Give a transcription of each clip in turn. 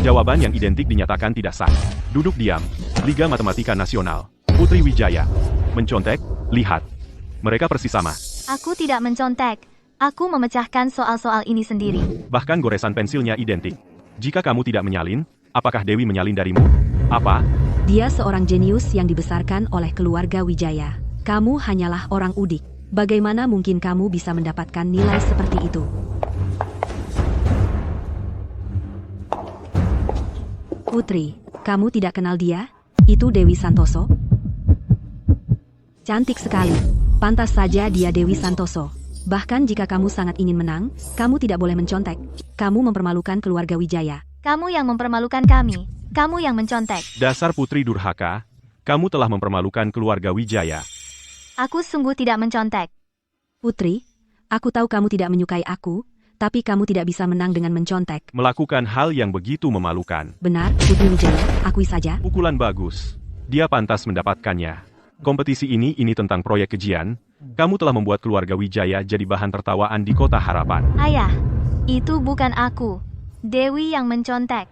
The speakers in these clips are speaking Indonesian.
Jawaban yang identik dinyatakan tidak sah. Duduk diam. Liga Matematika Nasional. Putri Wijaya. Mencontek, lihat. Mereka persis sama. Aku tidak mencontek. Aku memecahkan soal-soal ini sendiri. Bahkan goresan pensilnya identik. Jika kamu tidak menyalin, apakah Dewi menyalin darimu? Apa? Dia seorang jenius yang dibesarkan oleh keluarga Wijaya. Kamu hanyalah orang udik. Bagaimana mungkin kamu bisa mendapatkan nilai seperti itu? Putri, kamu tidak kenal dia? Itu Dewi Santoso? Cantik sekali. Pantas saja dia Dewi Santoso. Bahkan jika kamu sangat ingin menang, kamu tidak boleh mencontek. Kamu mempermalukan keluarga Wijaya. Kamu yang mempermalukan kami. Kamu yang mencontek. Dasar putri durhaka. Kamu telah mempermalukan keluarga Wijaya. Aku sungguh tidak mencontek. Putri, aku tahu kamu tidak menyukai aku, tapi kamu tidak bisa menang dengan mencontek. Melakukan hal yang begitu memalukan. Benar, Putri Wijaya, akui saja. Pukulan bagus. Dia pantas mendapatkannya. Kompetisi ini tentang proyek kejian. Kamu telah membuat keluarga Wijaya jadi bahan tertawaan di Kota Harapan. Ayah, itu bukan aku. Dewi yang mencontek.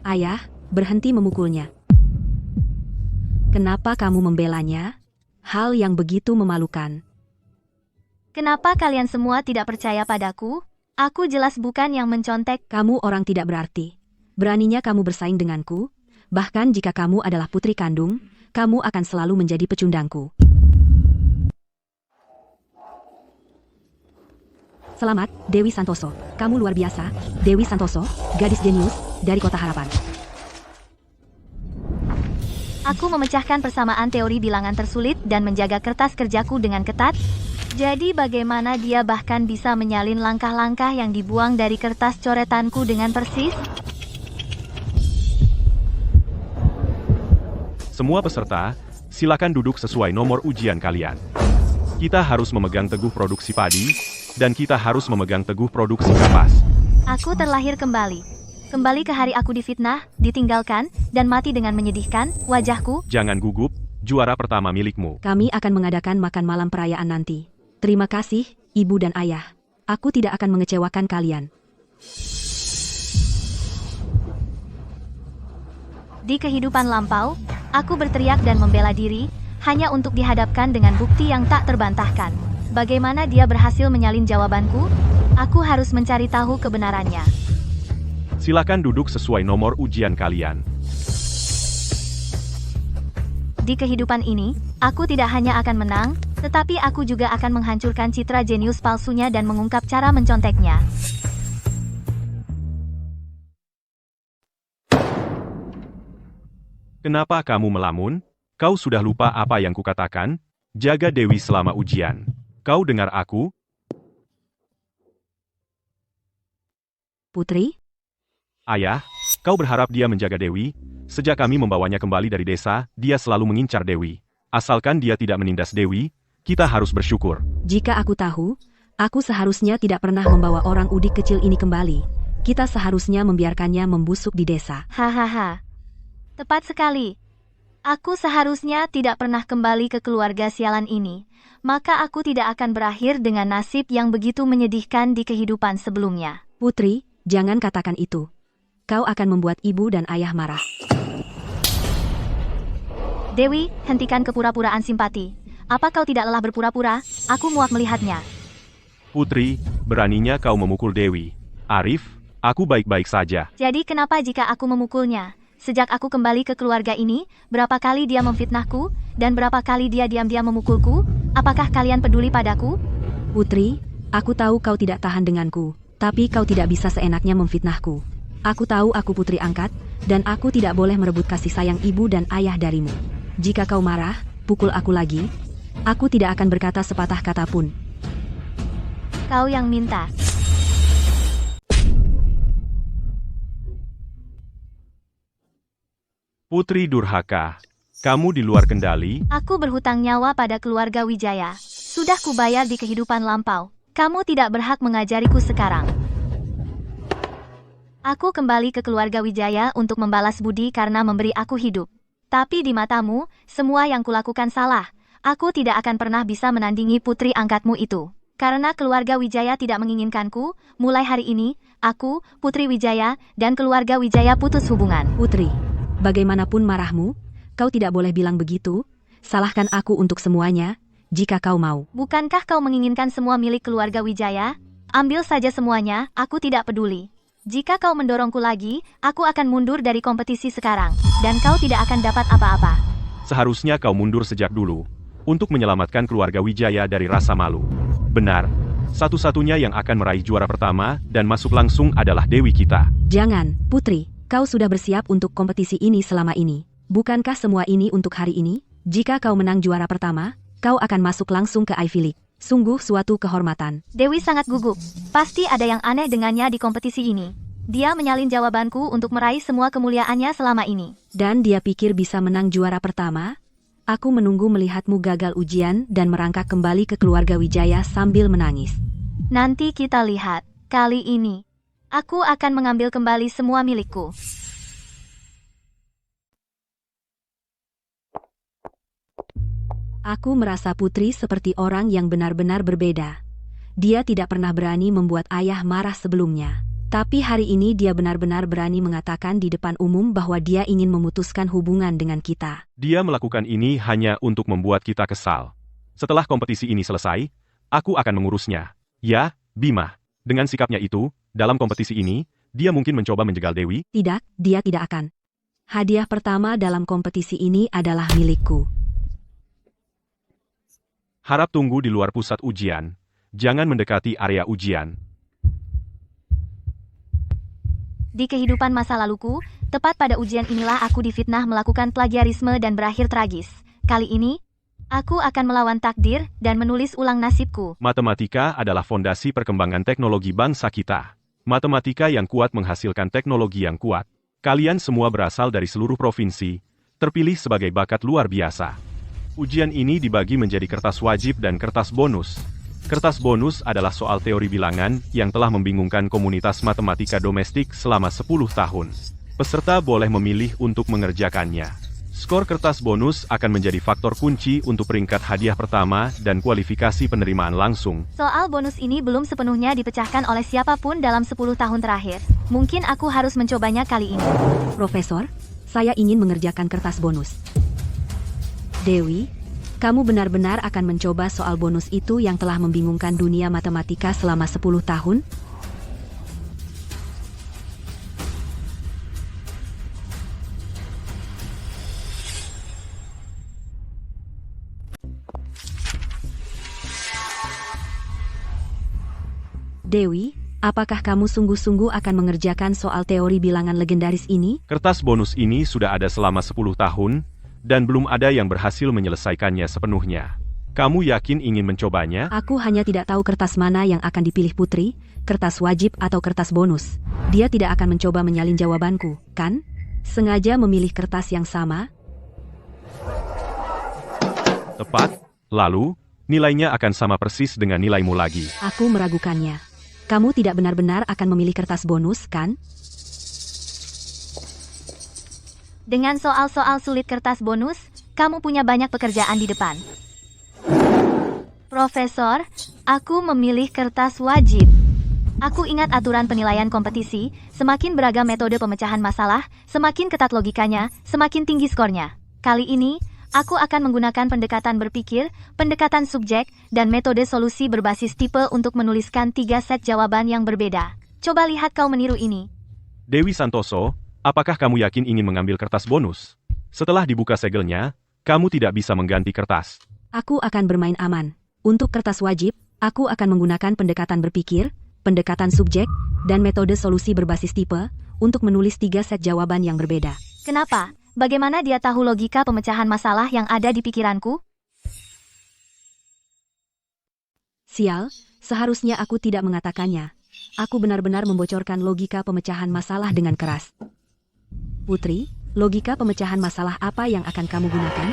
Ayah, berhenti memukulnya. Kenapa kamu membelanya? Hal yang begitu memalukan. Kenapa kalian semua tidak percaya padaku? Aku jelas bukan yang mencontek. Kamu orang tidak berarti. Beraninya kamu bersaing denganku? Bahkan jika kamu adalah putri kandung, kamu akan selalu menjadi pecundangku. Selamat, Dewi Santoso. Kamu luar biasa. Dewi Santoso, gadis jenius, dari Kota Harapan. Aku memecahkan persamaan teori bilangan tersulit dan menjaga kertas kerjaku dengan ketat. Jadi bagaimana dia bahkan bisa menyalin langkah-langkah yang dibuang dari kertas coretanku dengan persis? Semua peserta, silakan duduk sesuai nomor ujian kalian. Kita harus memegang teguh produksi padi, dan kita harus memegang teguh produksi kapas. Aku terlahir kembali. Kembali ke hari aku difitnah, ditinggalkan, dan mati dengan menyedihkan, wajahku. Jangan gugup, juara pertama milikmu. Kami akan mengadakan makan malam perayaan nanti. Terima kasih, Ibu dan Ayah. Aku tidak akan mengecewakan kalian. Di kehidupan lampau, aku berteriak dan membela diri, hanya untuk dihadapkan dengan bukti yang tak terbantahkan. Bagaimana dia berhasil menyalin jawabanku? Aku harus mencari tahu kebenarannya. Silakan duduk sesuai nomor ujian kalian. Di kehidupan ini, aku tidak hanya akan menang, tetapi aku juga akan menghancurkan citra jenius palsunya dan mengungkap cara menconteknya. Kenapa kamu melamun? Kau sudah lupa apa yang kukatakan? Jaga Dewi selama ujian. Kau dengar aku? Putri? Ayah, kau berharap dia menjaga Dewi? Sejak kami membawanya kembali dari desa, dia selalu mengincar Dewi. Asalkan dia tidak menindas Dewi, kita harus bersyukur. Jika aku tahu, aku seharusnya tidak pernah membawa orang udik kecil ini kembali. Kita seharusnya membiarkannya membusuk di desa. Hahaha. Tepat sekali. Aku seharusnya tidak pernah kembali ke keluarga sialan ini. Maka aku tidak akan berakhir dengan nasib yang begitu menyedihkan di kehidupan sebelumnya. Putri, jangan katakan itu. Kau akan membuat ibu dan ayah marah. Dewi, hentikan kepura-puraan simpati. Apa kau tidak lelah berpura-pura? Aku muak melihatnya. Putri, beraninya kau memukul Dewi. Arif, aku baik-baik saja. Jadi kenapa jika aku memukulnya? Sejak aku kembali ke keluarga ini, berapa kali dia memfitnahku, dan berapa kali dia diam-diam memukulku? Apakah kalian peduli padaku? Putri, aku tahu kau tidak tahan denganku, tapi kau tidak bisa seenaknya memfitnahku. Aku tahu aku putri angkat, dan aku tidak boleh merebut kasih sayang ibu dan ayah darimu. Jika kau marah, pukul aku lagi. Aku tidak akan berkata sepatah kata pun. Kau yang minta. Putri durhaka, kamu di luar kendali. Aku berhutang nyawa pada keluarga Wijaya. Sudah kubayar di kehidupan lampau. Kamu tidak berhak mengajariku sekarang. Aku kembali ke keluarga Wijaya untuk membalas budi karena memberi aku hidup. Tapi di matamu, semua yang kulakukan salah. Aku tidak akan pernah bisa menandingi putri angkatmu itu. Karena keluarga Wijaya tidak menginginkanku, mulai hari ini, aku, Putri Wijaya, dan keluarga Wijaya putus hubungan. Putri, bagaimanapun marahmu, kau tidak boleh bilang begitu. Salahkan aku untuk semuanya, jika kau mau. Bukankah kau menginginkan semua milik keluarga Wijaya? Ambil saja semuanya, aku tidak peduli. Jika kau mendorongku lagi, aku akan mundur dari kompetisi sekarang, dan kau tidak akan dapat apa-apa. Seharusnya kau mundur sejak dulu, untuk menyelamatkan keluarga Wijaya dari rasa malu. Benar, satu-satunya yang akan meraih juara pertama dan masuk langsung adalah Dewi kita. Jangan, Putri, kau sudah bersiap untuk kompetisi ini selama ini. Bukankah semua ini untuk hari ini? Jika kau menang juara pertama, kau akan masuk langsung ke Ivy League. Sungguh suatu kehormatan. Dewi sangat gugup. Pasti ada yang aneh dengannya di kompetisi ini. Dia menyalin jawabanku untuk meraih semua kemuliaannya selama ini. Dan dia pikir bisa menang juara pertama? Aku menunggu melihatmu gagal ujian dan merangkak kembali ke keluarga Wijaya sambil menangis. Nanti kita lihat. Kali ini, aku akan mengambil kembali semua milikku. Aku merasa Putri seperti orang yang benar-benar berbeda. Dia tidak pernah berani membuat ayah marah sebelumnya. Tapi hari ini dia benar-benar berani mengatakan di depan umum bahwa dia ingin memutuskan hubungan dengan kita. Dia melakukan ini hanya untuk membuat kita kesal. Setelah kompetisi ini selesai, aku akan mengurusnya. Ya, Bima. Dengan sikapnya itu, dalam kompetisi ini, dia mungkin mencoba menjegal Dewi. Tidak, dia tidak akan. Hadiah pertama dalam kompetisi ini adalah milikku. Harap tunggu di luar pusat ujian. Jangan mendekati area ujian. Di kehidupan masa laluku, tepat pada ujian inilah aku difitnah melakukan plagiarisme dan berakhir tragis. Kali ini, aku akan melawan takdir dan menulis ulang nasibku. Matematika adalah fondasi perkembangan teknologi bangsa kita. Matematika yang kuat menghasilkan teknologi yang kuat. Kalian semua berasal dari seluruh provinsi, terpilih sebagai bakat luar biasa. Ujian ini dibagi menjadi kertas wajib dan kertas bonus. Kertas bonus adalah soal teori bilangan yang telah membingungkan komunitas matematika domestik selama 10 tahun. Peserta boleh memilih untuk mengerjakannya. Skor kertas bonus akan menjadi faktor kunci untuk peringkat hadiah pertama dan kualifikasi penerimaan langsung. Soal bonus ini belum sepenuhnya dipecahkan oleh siapapun dalam 10 tahun terakhir. Mungkin aku harus mencobanya kali ini. Profesor, saya ingin mengerjakan kertas bonus. Dewi, kamu benar-benar akan mencoba soal bonus itu yang telah membingungkan dunia matematika selama 10 tahun? Dewi, apakah kamu sungguh-sungguh akan mengerjakan soal teori bilangan legendaris ini? Kertas bonus ini sudah ada selama 10 tahun, dan belum ada yang berhasil menyelesaikannya sepenuhnya. Kamu yakin ingin mencobanya? Aku hanya tidak tahu kertas mana yang akan dipilih Putri, kertas wajib atau kertas bonus. Dia tidak akan mencoba menyalin jawabanku, kan? Sengaja memilih kertas yang sama? Tepat. Lalu, nilainya akan sama persis dengan nilaimu lagi. Aku meragukannya. Kamu tidak benar-benar akan memilih kertas bonus, kan? Dengan soal-soal sulit kertas bonus, kamu punya banyak pekerjaan di depan. Profesor, aku memilih kertas wajib. Aku ingat aturan penilaian kompetisi, semakin beragam metode pemecahan masalah, semakin ketat logikanya, semakin tinggi skornya. Kali ini, aku akan menggunakan pendekatan berpikir, pendekatan subjek, dan metode solusi berbasis tipe untuk menuliskan 3 set jawaban yang berbeda. Coba lihat kau meniru ini. Dewi Santoso, apakah kamu yakin ingin mengambil kertas bonus? Setelah dibuka segelnya, kamu tidak bisa mengganti kertas. Aku akan bermain aman. Untuk kertas wajib, aku akan menggunakan pendekatan berpikir, pendekatan subjek, dan metode solusi berbasis tipe untuk menulis 3 set jawaban yang berbeda. Kenapa? Bagaimana dia tahu logika pemecahan masalah yang ada di pikiranku? Sial, seharusnya aku tidak mengatakannya. Aku benar-benar membocorkan logika pemecahan masalah dengan keras. Putri, logika pemecahan masalah apa yang akan kamu gunakan?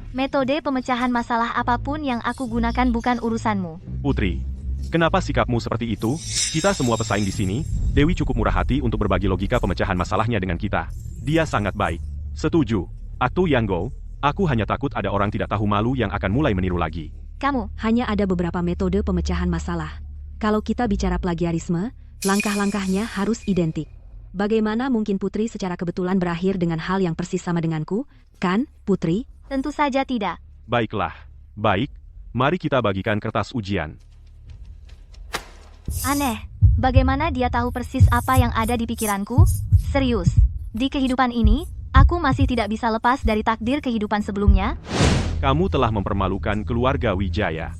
Metode pemecahan masalah apapun yang aku gunakan bukan urusanmu. Putri, kenapa sikapmu seperti itu? Kita semua pesaing di sini. Dewi cukup murah hati untuk berbagi logika pemecahan masalahnya dengan kita. Dia sangat baik. Setuju. Atu Yanggo, aku hanya takut ada orang tidak tahu malu yang akan mulai meniru lagi. kamu. Hanya ada beberapa metode pemecahan masalah. Kalau kita bicara plagiarisme, langkah-langkahnya harus identik. Bagaimana mungkin Putri secara kebetulan berakhir dengan hal yang persis sama denganku? Kan, Putri? Tentu saja tidak. Baiklah. Baik, mari kita bagikan kertas ujian. Aneh, bagaimana dia tahu persis apa yang ada di pikiranku? Serius, di kehidupan ini, aku masih tidak bisa lepas dari takdir kehidupan sebelumnya. Kamu telah mempermalukan keluarga Wijaya.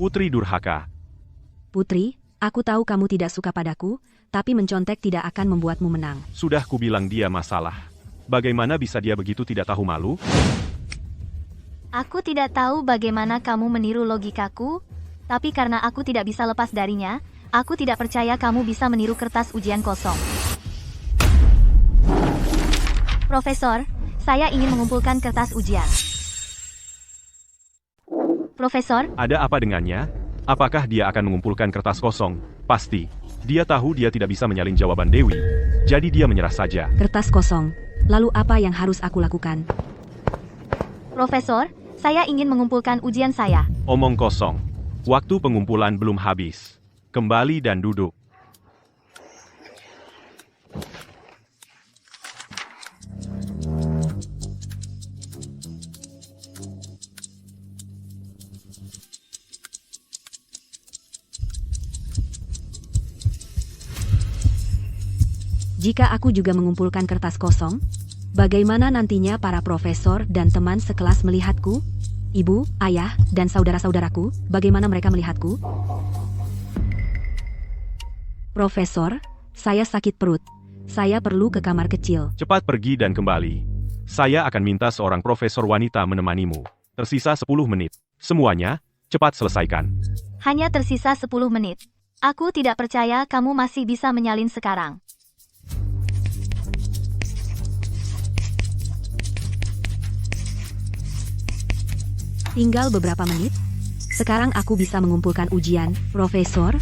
Putri durhaka. Putri, aku tahu kamu tidak suka padaku, tapi mencontek tidak akan membuatmu menang. Sudah kubilang dia masalah. Bagaimana bisa dia begitu tidak tahu malu? Aku tidak tahu bagaimana kamu meniru logikaku, tapi karena aku tidak bisa lepas darinya, aku tidak percaya kamu bisa meniru kertas ujian kosong. Profesor, saya ingin mengumpulkan kertas ujian. Profesor, Ada apa dengannya? Apakah dia akan mengumpulkan kertas kosong? Pasti. Dia tahu dia tidak bisa menyalin jawaban Dewi. Jadi dia menyerah saja. Kertas kosong. Lalu apa yang harus aku lakukan? Profesor, saya ingin mengumpulkan ujian saya. Omong kosong. Waktu pengumpulan belum habis. Kembali dan duduk. Jika aku juga mengumpulkan kertas kosong, bagaimana nantinya para profesor dan teman sekelas melihatku? Ibu, ayah, dan saudara-saudaraku, bagaimana mereka melihatku? Profesor, saya sakit perut. Saya perlu ke kamar kecil. Cepat pergi dan kembali. Saya akan minta seorang profesor wanita menemanimu. Tersisa 10 menit. Semuanya, cepat selesaikan. Hanya tersisa 10 menit. Aku tidak percaya kamu masih bisa menyalin sekarang. Tinggal beberapa menit. Sekarang aku bisa mengumpulkan ujian. Profesor,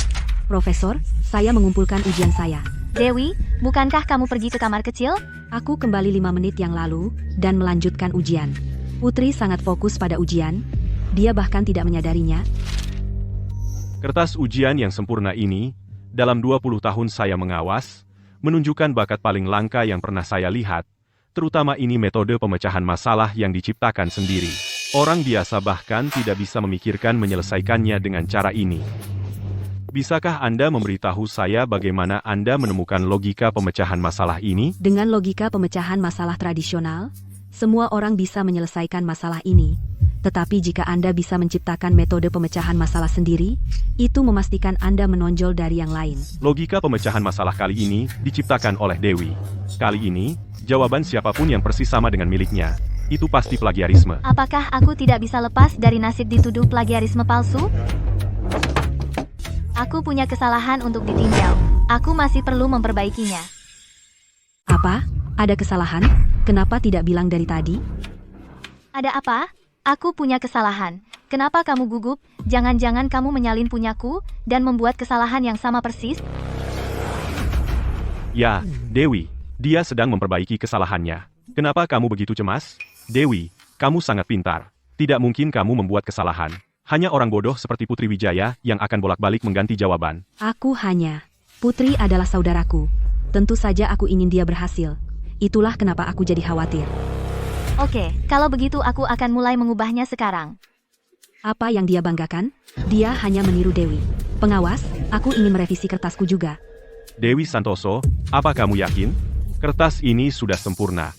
saya mengumpulkan ujian saya. Dewi, bukankah kamu pergi ke kamar kecil? Aku kembali 5 menit yang lalu, dan melanjutkan ujian. Putri sangat fokus pada ujian. Dia bahkan tidak menyadarinya. Kertas ujian yang sempurna ini, dalam 20 tahun saya mengawas, menunjukkan bakat paling langka yang pernah saya lihat, terutama ini metode pemecahan masalah yang diciptakan sendiri. Orang biasa bahkan tidak bisa memikirkan menyelesaikannya dengan cara ini. Bisakah Anda memberitahu saya bagaimana Anda menemukan logika pemecahan masalah ini? Dengan logika pemecahan masalah tradisional, semua orang bisa menyelesaikan masalah ini. Tetapi jika Anda bisa menciptakan metode pemecahan masalah sendiri, itu memastikan Anda menonjol dari yang lain. Logika pemecahan masalah kali ini diciptakan oleh Dewi. Kali ini, jawaban siapapun yang persis sama dengan miliknya, itu pasti plagiarisme. Apakah aku tidak bisa lepas dari nasib dituduh plagiarisme palsu? Aku punya kesalahan untuk ditinjau. Aku masih perlu memperbaikinya. Apa? Ada kesalahan? Kenapa tidak bilang dari tadi? Ada apa? Aku punya kesalahan. Kenapa kamu gugup? Jangan-jangan kamu menyalin punyaku dan membuat kesalahan yang sama persis? Ya, Dewi, dia sedang memperbaiki kesalahannya. Kenapa kamu begitu cemas? Dewi, kamu sangat pintar. Tidak mungkin kamu membuat kesalahan. Hanya orang bodoh seperti Putri Wijaya yang akan bolak-balik mengganti jawaban. Putri adalah saudaraku. Tentu saja aku ingin dia berhasil. Itulah kenapa aku jadi khawatir. Oke, kalau begitu aku akan mulai mengubahnya sekarang. Apa yang dia banggakan? Dia hanya meniru Dewi. Pengawas, aku ingin merevisi kertasku juga. Dewi Santoso, apa kamu yakin? Kertas ini sudah sempurna.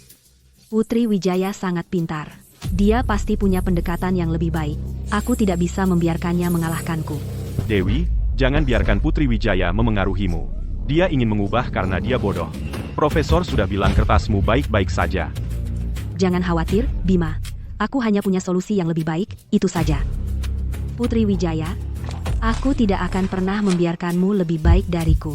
Putri Wijaya sangat pintar. Dia pasti punya pendekatan yang lebih baik. Aku tidak bisa membiarkannya mengalahkanku. Dewi, jangan biarkan Putri Wijaya memengaruhimu. Dia ingin mengubah karena dia bodoh. Profesor sudah bilang kertasmu baik-baik saja. Jangan khawatir, Bima. Aku hanya punya solusi yang lebih baik, itu saja. Putri Wijaya, aku tidak akan pernah membiarkanmu lebih baik dariku.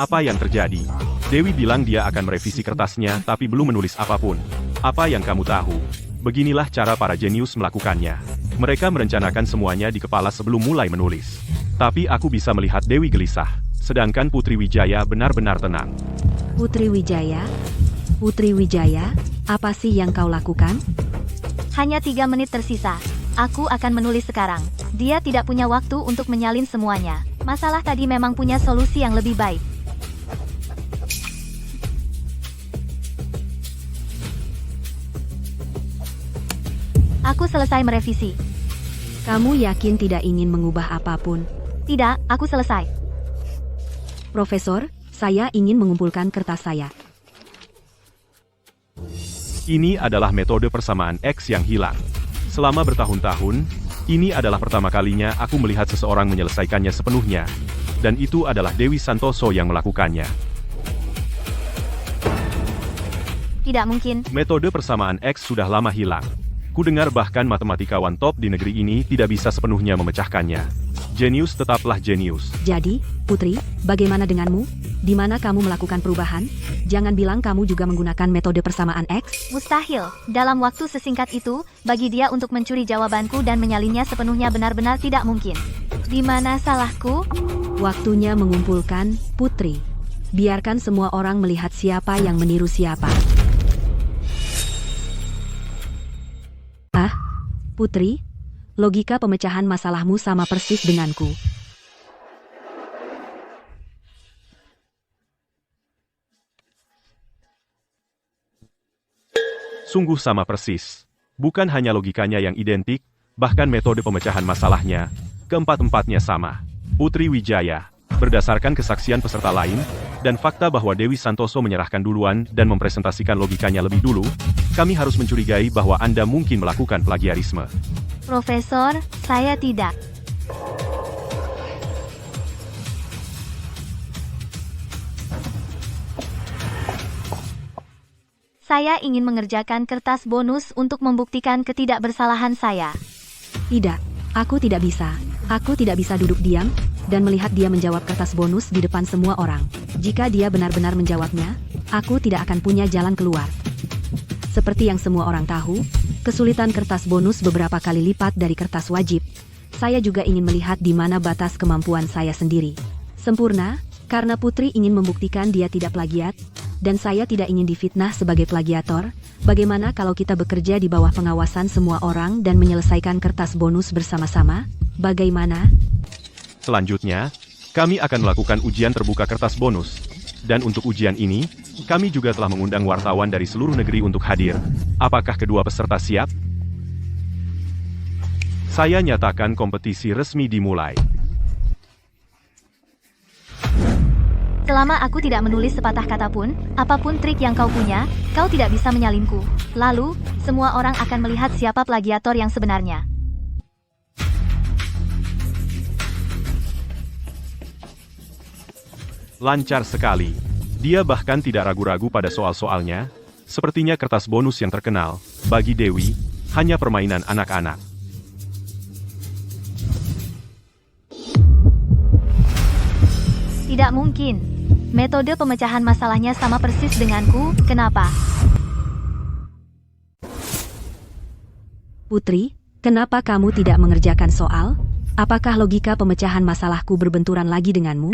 Apa yang terjadi? Dewi bilang dia akan merevisi kertasnya tapi belum menulis apapun. Apa yang kamu tahu? Beginilah cara para jenius melakukannya. Mereka merencanakan semuanya di kepala sebelum mulai menulis. Tapi aku bisa melihat Dewi gelisah, sedangkan Putri Wijaya benar-benar tenang. Putri Wijaya? Putri Wijaya, apa sih yang kau lakukan? Hanya 3 menit tersisa. Aku akan menulis sekarang. Dia tidak punya waktu untuk menyalin semuanya. Masalah tadi memang punya solusi yang lebih baik. Aku selesai merevisi. Kamu yakin tidak ingin mengubah apapun? Tidak, aku selesai. Profesor, saya ingin mengumpulkan kertas saya. Ini adalah metode persamaan X yang hilang. Selama bertahun-tahun, ini adalah pertama kalinya aku melihat seseorang menyelesaikannya sepenuhnya. Dan itu adalah Dewi Santoso yang melakukannya. Tidak mungkin. Metode persamaan X sudah lama hilang. Kudengar bahkan matematikawan top di negeri ini tidak bisa sepenuhnya memecahkannya. Jenius tetaplah jenius. Jadi, Putri, bagaimana denganmu? Di mana kamu melakukan perubahan? Jangan bilang kamu juga menggunakan metode persamaan X. Mustahil. Dalam waktu sesingkat itu, bagi dia untuk mencuri jawabanku dan menyalinnya sepenuhnya benar-benar tidak mungkin. Di mana salahku? Waktunya mengumpulkan, Putri. Biarkan semua orang melihat siapa yang meniru siapa. Putri, logika pemecahan masalahmu sama persis denganku. Sungguh sama persis. Bukan hanya logikanya yang identik, bahkan metode pemecahan masalahnya, keempat-empatnya sama. Putri Wijaya, berdasarkan kesaksian peserta lain, dan fakta bahwa Dewi Santoso menyerahkan duluan dan mempresentasikan logikanya lebih dulu, kami harus mencurigai bahwa Anda mungkin melakukan plagiarisme. Profesor, saya tidak. Saya ingin mengerjakan kertas bonus untuk membuktikan ketidakbersalahan saya. Tidak, aku tidak bisa. Aku tidak bisa duduk diam dan melihat dia menjawab kertas bonus di depan semua orang. Jika dia benar-benar menjawabnya, aku tidak akan punya jalan keluar. Seperti yang semua orang tahu, kesulitan kertas bonus beberapa kali lipat dari kertas wajib. Saya juga ingin melihat di mana batas kemampuan saya sendiri. Sempurna, karena Putri ingin membuktikan dia tidak plagiat, dan saya tidak ingin difitnah sebagai plagiator. Bagaimana kalau kita bekerja di bawah pengawasan semua orang dan menyelesaikan kertas bonus bersama-sama? Bagaimana? Selanjutnya, kami akan melakukan ujian terbuka kertas bonus. Dan untuk ujian ini, kami juga telah mengundang wartawan dari seluruh negeri untuk hadir. Apakah kedua peserta siap? Saya nyatakan kompetisi resmi dimulai. Selama aku tidak menulis sepatah kata pun, apapun trik yang kau punya, kau tidak bisa menyalinku. Lalu, semua orang akan melihat siapa plagiator yang sebenarnya. Lancar sekali. Dia bahkan tidak ragu-ragu pada soal-soalnya. Sepertinya kertas bonus yang terkenal, bagi Dewi, hanya permainan anak-anak. Tidak mungkin. Metode pemecahan masalahnya sama persis denganku, kenapa? Putri, kenapa kamu tidak mengerjakan soal? Apakah logika pemecahan masalahku berbenturan lagi denganmu?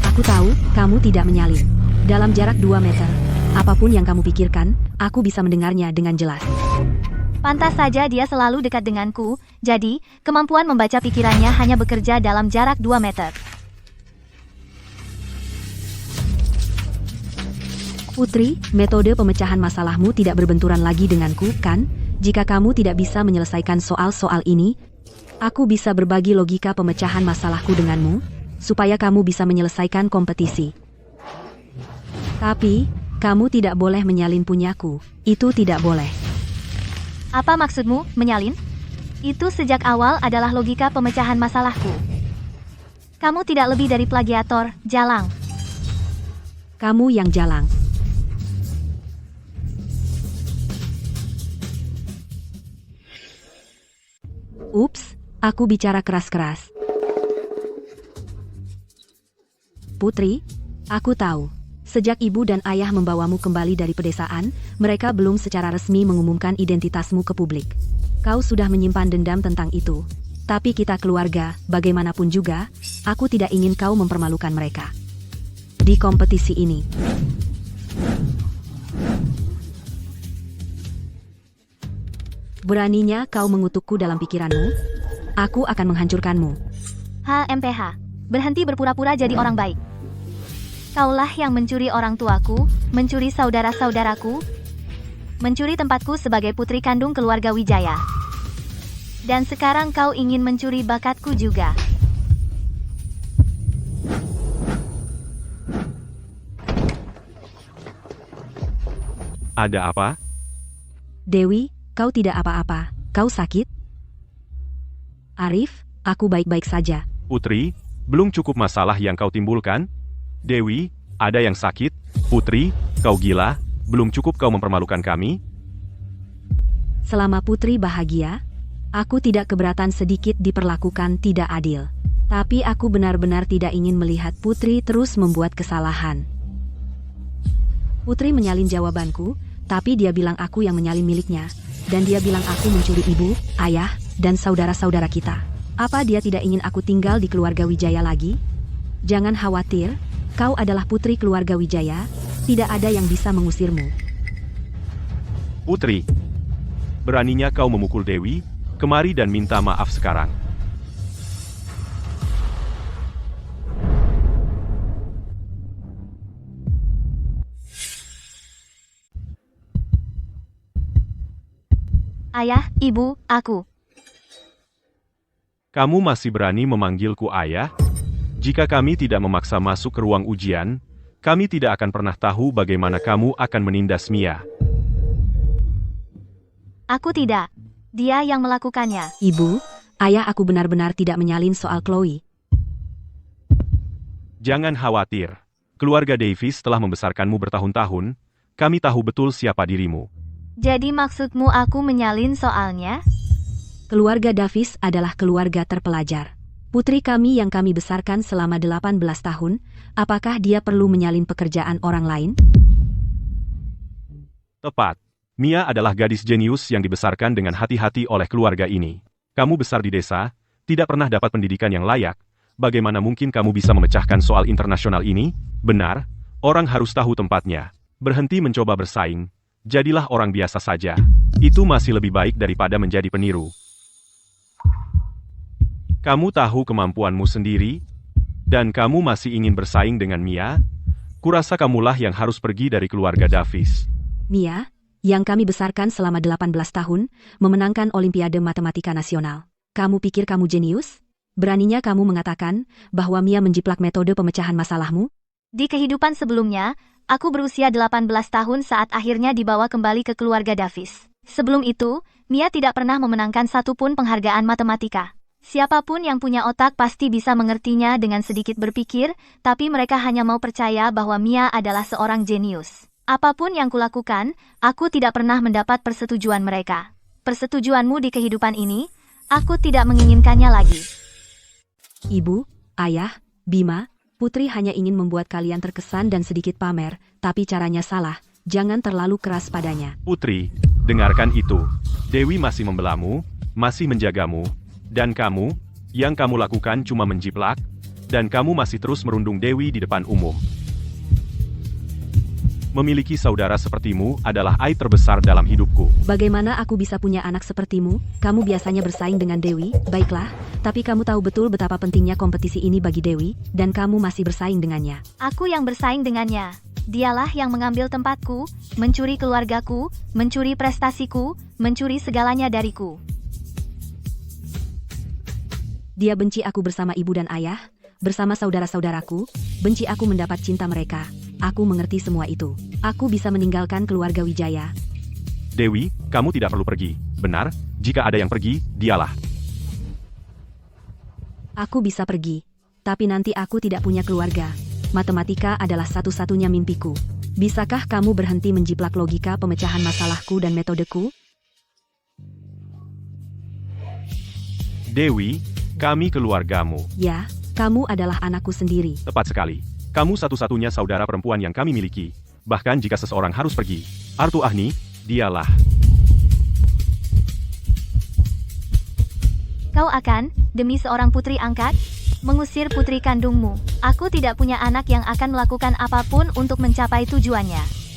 Aku tahu, kamu tidak menyalin. Dalam jarak 2 meter, apapun yang kamu pikirkan, aku bisa mendengarnya dengan jelas. Pantas saja dia selalu dekat denganku, jadi, kemampuan membaca pikirannya hanya bekerja dalam jarak 2 meter. Putri, metode pemecahan masalahmu tidak berbenturan lagi denganku, kan? Jika kamu tidak bisa menyelesaikan soal-soal ini, aku bisa berbagi logika pemecahan masalahku denganmu, supaya kamu bisa menyelesaikan kompetisi. Tapi, kamu tidak boleh menyalin punyaku. Itu tidak boleh. Apa maksudmu, menyalin? Itu sejak awal adalah logika pemecahan masalahku. Kamu tidak lebih dari plagiator, jalang. Kamu yang jalang. Ups, aku bicara keras-keras. Putri, aku tahu. Sejak ibu dan ayah membawamu kembali dari pedesaan, mereka belum secara resmi mengumumkan identitasmu ke publik. Kau sudah menyimpan dendam tentang itu. Tapi kita keluarga, bagaimanapun juga, aku tidak ingin kau mempermalukan mereka. Di kompetisi ini. Beraninya kau mengutukku dalam pikiranmu? Aku akan menghancurkanmu. HMPH, berhenti berpura-pura jadi orang baik. Kaulah yang mencuri orang tuaku, mencuri saudara-saudaraku, mencuri tempatku sebagai putri kandung keluarga Wijaya. Dan sekarang kau ingin mencuri bakatku juga. Ada apa? Dewi, kau tidak apa-apa. Kau sakit? Arif, aku baik-baik saja. Putri, belum cukup masalah yang kau timbulkan? Dewi, ada yang sakit? Putri, kau gila? Belum cukup kau mempermalukan kami? Selama Putri bahagia, aku tidak keberatan sedikit diperlakukan tidak adil. Tapi aku benar-benar tidak ingin melihat Putri terus membuat kesalahan. Putri menyalin jawabanku, tapi dia bilang aku yang menyalin miliknya. Dan dia bilang aku mencuri ibu, ayah, dan saudara-saudara kita. Apa dia tidak ingin aku tinggal di keluarga Wijaya lagi? Jangan khawatir, kau adalah putri keluarga Wijaya, tidak ada yang bisa mengusirmu. Putri, beraninya kau memukul Dewi? Kemari dan minta maaf sekarang. Ayah, ibu, aku. Kamu masih berani memanggilku ayah? Jika kami tidak memaksa masuk ke ruang ujian, kami tidak akan pernah tahu bagaimana kamu akan menindas Mia. Aku tidak. Dia yang melakukannya. Ibu, ayah aku benar-benar tidak menyalin soal Chloe. Jangan khawatir. Keluarga Davis telah membesarkanmu bertahun-tahun, kami tahu betul siapa dirimu. Jadi maksudmu aku menyalin soalnya? Keluarga Davis adalah keluarga terpelajar. Putri kami yang kami besarkan selama 18 tahun, apakah dia perlu menyalin pekerjaan orang lain? Tepat. Mia adalah gadis jenius yang dibesarkan dengan hati-hati oleh keluarga ini. Kamu besar di desa, tidak pernah dapat pendidikan yang layak. Bagaimana mungkin kamu bisa memecahkan soal internasional ini? Benar, orang harus tahu tempatnya. Berhenti mencoba bersaing. Jadilah orang biasa saja. Itu masih lebih baik daripada menjadi peniru. Kamu tahu kemampuanmu sendiri? Dan kamu masih ingin bersaing dengan Mia? Kurasa kamulah yang harus pergi dari keluarga Davis. Mia, yang kami besarkan selama 18 tahun, memenangkan Olimpiade Matematika Nasional. Kamu pikir kamu jenius? Beraninya kamu mengatakan bahwa Mia menjiplak metode pemecahan masalahmu? Di kehidupan sebelumnya, aku berusia 18 tahun saat akhirnya dibawa kembali ke keluarga Davis. Sebelum itu, Mia tidak pernah memenangkan satupun penghargaan matematika. Siapapun yang punya otak pasti bisa mengertinya dengan sedikit berpikir, tapi mereka hanya mau percaya bahwa Mia adalah seorang jenius. Apapun yang kulakukan, aku tidak pernah mendapat persetujuan mereka. Persetujuanmu di kehidupan ini, aku tidak menginginkannya lagi. Ibu, ayah, Bima, Putri hanya ingin membuat kalian terkesan dan sedikit pamer, tapi caranya salah, jangan terlalu keras padanya. Putri, dengarkan itu. Dewi masih membelamu, masih menjagamu, dan kamu, yang kamu lakukan cuma menjiplak, dan kamu masih terus merundung Dewi di depan umum. Memiliki saudara sepertimu adalah aib terbesar dalam hidupku. Bagaimana aku bisa punya anak sepertimu? Kamu biasanya bersaing dengan Dewi, baiklah, tapi kamu tahu betul betapa pentingnya kompetisi ini bagi Dewi, dan kamu masih bersaing dengannya. Aku yang bersaing dengannya. Dialah yang mengambil tempatku, mencuri keluargaku, mencuri prestasiku, mencuri segalanya dariku. Dia benci aku bersama ibu dan ayah, bersama saudara-saudaraku, benci aku mendapat cinta mereka. Aku mengerti semua itu. Aku bisa meninggalkan keluarga Wijaya. Dewi, kamu tidak perlu pergi. Benar, jika ada yang pergi, dialah. Aku bisa pergi, tapi nanti aku tidak punya keluarga. Matematika adalah satu-satunya mimpiku. Bisakah kamu berhenti menjiplak logika pemecahan masalahku dan metodeku? Dewi, kami keluargamu. Ya, kamu adalah anakku sendiri. Tepat sekali. Kamu satu-satunya saudara perempuan yang kami miliki. Bahkan jika seseorang harus pergi, Artu Ahni, dialah. Kau akan, demi seorang putri angkat, mengusir putri kandungmu. Aku tidak punya anak yang akan melakukan apapun untuk mencapai tujuannya.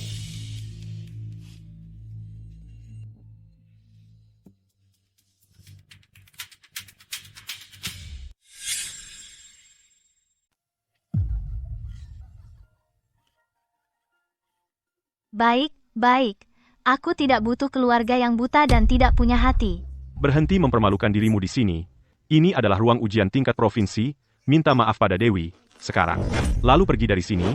Baik, baik. Aku tidak butuh keluarga yang buta dan tidak punya hati. Berhenti mempermalukan dirimu di sini. Ini adalah ruang ujian tingkat provinsi. Minta maaf pada Dewi, sekarang. Lalu pergi dari sini.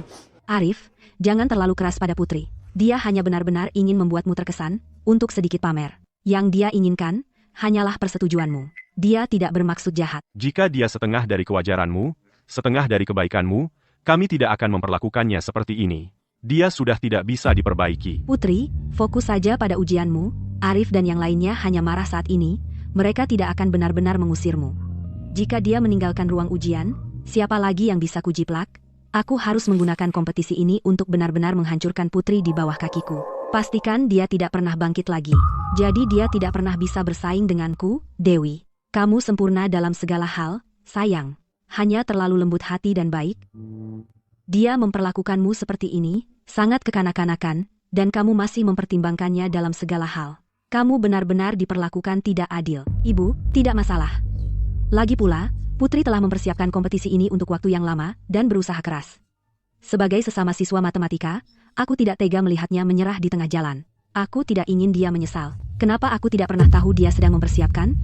Arif, jangan terlalu keras pada Putri. Dia hanya benar-benar ingin membuatmu terkesan, untuk sedikit pamer. Yang dia inginkan, hanyalah persetujuanmu. Dia tidak bermaksud jahat. Jika dia setengah dari kewajaranmu, setengah dari kebaikanmu, kami tidak akan memperlakukannya seperti ini. Dia sudah tidak bisa diperbaiki. Putri, fokus saja pada ujianmu. Arif dan yang lainnya hanya marah saat ini. Mereka tidak akan benar-benar mengusirmu. Jika dia meninggalkan ruang ujian, siapa lagi yang bisa kujiplak? Aku harus menggunakan kompetisi ini untuk benar-benar menghancurkan Putri di bawah kakiku. Pastikan dia tidak pernah bangkit lagi. Jadi dia tidak pernah bisa bersaing denganku, Dewi. Kamu sempurna dalam segala hal, sayang. Hanya terlalu lembut hati dan baik. Dia memperlakukanmu seperti ini, sangat kekanak-kanakan, dan kamu masih mempertimbangkannya dalam segala hal. Kamu benar-benar diperlakukan tidak adil. Ibu, tidak masalah. Lagi pula, Putri telah mempersiapkan kompetisi ini untuk waktu yang lama dan berusaha keras. Sebagai sesama siswa matematika, aku tidak tega melihatnya menyerah di tengah jalan. Aku tidak ingin dia menyesal. Kenapa aku tidak pernah tahu dia sedang mempersiapkan?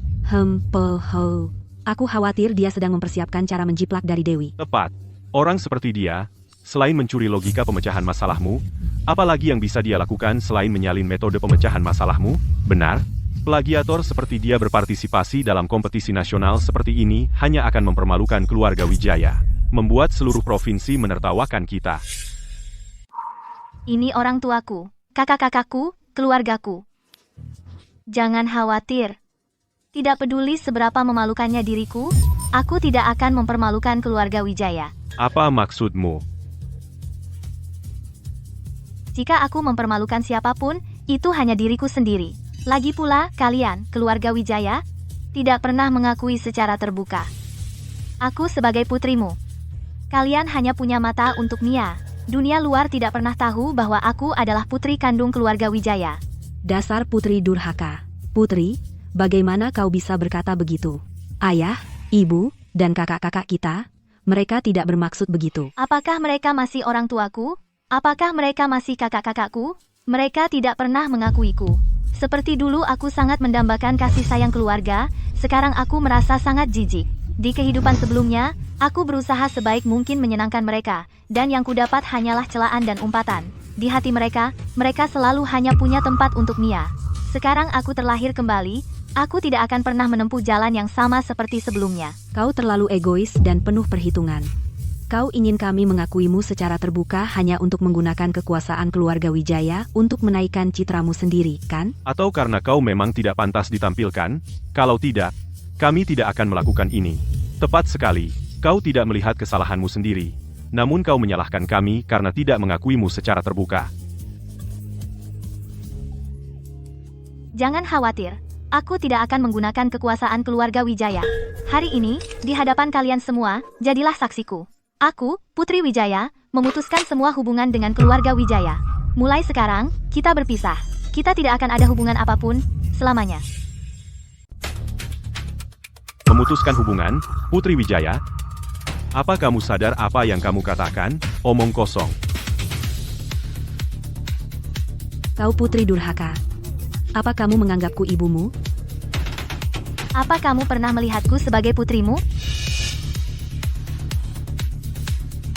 Aku khawatir dia sedang mempersiapkan cara menjiplak dari Dewi. Tepat. Orang seperti dia, selain mencuri logika pemecahan masalahmu, apalagi yang bisa dia lakukan selain menyalin metode pemecahan masalahmu? Benar? Plagiator seperti dia berpartisipasi dalam kompetisi nasional seperti ini hanya akan mempermalukan keluarga Wijaya, membuat seluruh provinsi menertawakan kita. Ini orang tuaku, kakak-kakakku, keluargaku. Jangan khawatir. Tidak peduli seberapa memalukannya diriku, aku tidak akan mempermalukan keluarga Wijaya. Apa maksudmu? Jika aku mempermalukan siapapun, itu hanya diriku sendiri. Lagi pula, kalian, keluarga Wijaya, tidak pernah mengakui secara terbuka. Aku sebagai putrimu. Kalian hanya punya mata untuk Mia. Dunia luar tidak pernah tahu bahwa aku adalah putri kandung keluarga Wijaya. Dasar putri durhaka. Putri, bagaimana kau bisa berkata begitu? Ayah, ibu, dan kakak-kakak kita, mereka tidak bermaksud begitu. Apakah mereka masih orang tuaku? Apakah mereka masih kakak-kakakku? Mereka tidak pernah mengakuiku. Seperti dulu aku sangat mendambakan kasih sayang keluarga, sekarang aku merasa sangat jijik. Di kehidupan sebelumnya, aku berusaha sebaik mungkin menyenangkan mereka, dan yang kudapat hanyalah celaan dan umpatan. Di hati mereka, mereka selalu hanya punya tempat untuk Mia. Sekarang aku terlahir kembali, aku tidak akan pernah menempuh jalan yang sama seperti sebelumnya. Kau terlalu egois dan penuh perhitungan. Kau ingin kami mengakuimu secara terbuka hanya untuk menggunakan kekuasaan keluarga Wijaya untuk menaikkan citramu sendiri, kan? Atau karena kau memang tidak pantas ditampilkan? Kalau tidak, kami tidak akan melakukan ini. Tepat sekali, kau tidak melihat kesalahanmu sendiri. Namun kau menyalahkan kami karena tidak mengakuimu secara terbuka. Jangan khawatir, aku tidak akan menggunakan kekuasaan keluarga Wijaya. Hari ini, di hadapan kalian semua, jadilah saksiku. Aku, Putri Wijaya, memutuskan semua hubungan dengan keluarga Wijaya. Mulai sekarang, kita berpisah. Kita tidak akan ada hubungan apapun, selamanya. Memutuskan hubungan, Putri Wijaya? Apa kamu sadar apa yang kamu katakan? Omong kosong. Kau putri durhaka. Apa kamu menganggapku ibumu? Apa kamu pernah melihatku sebagai putrimu?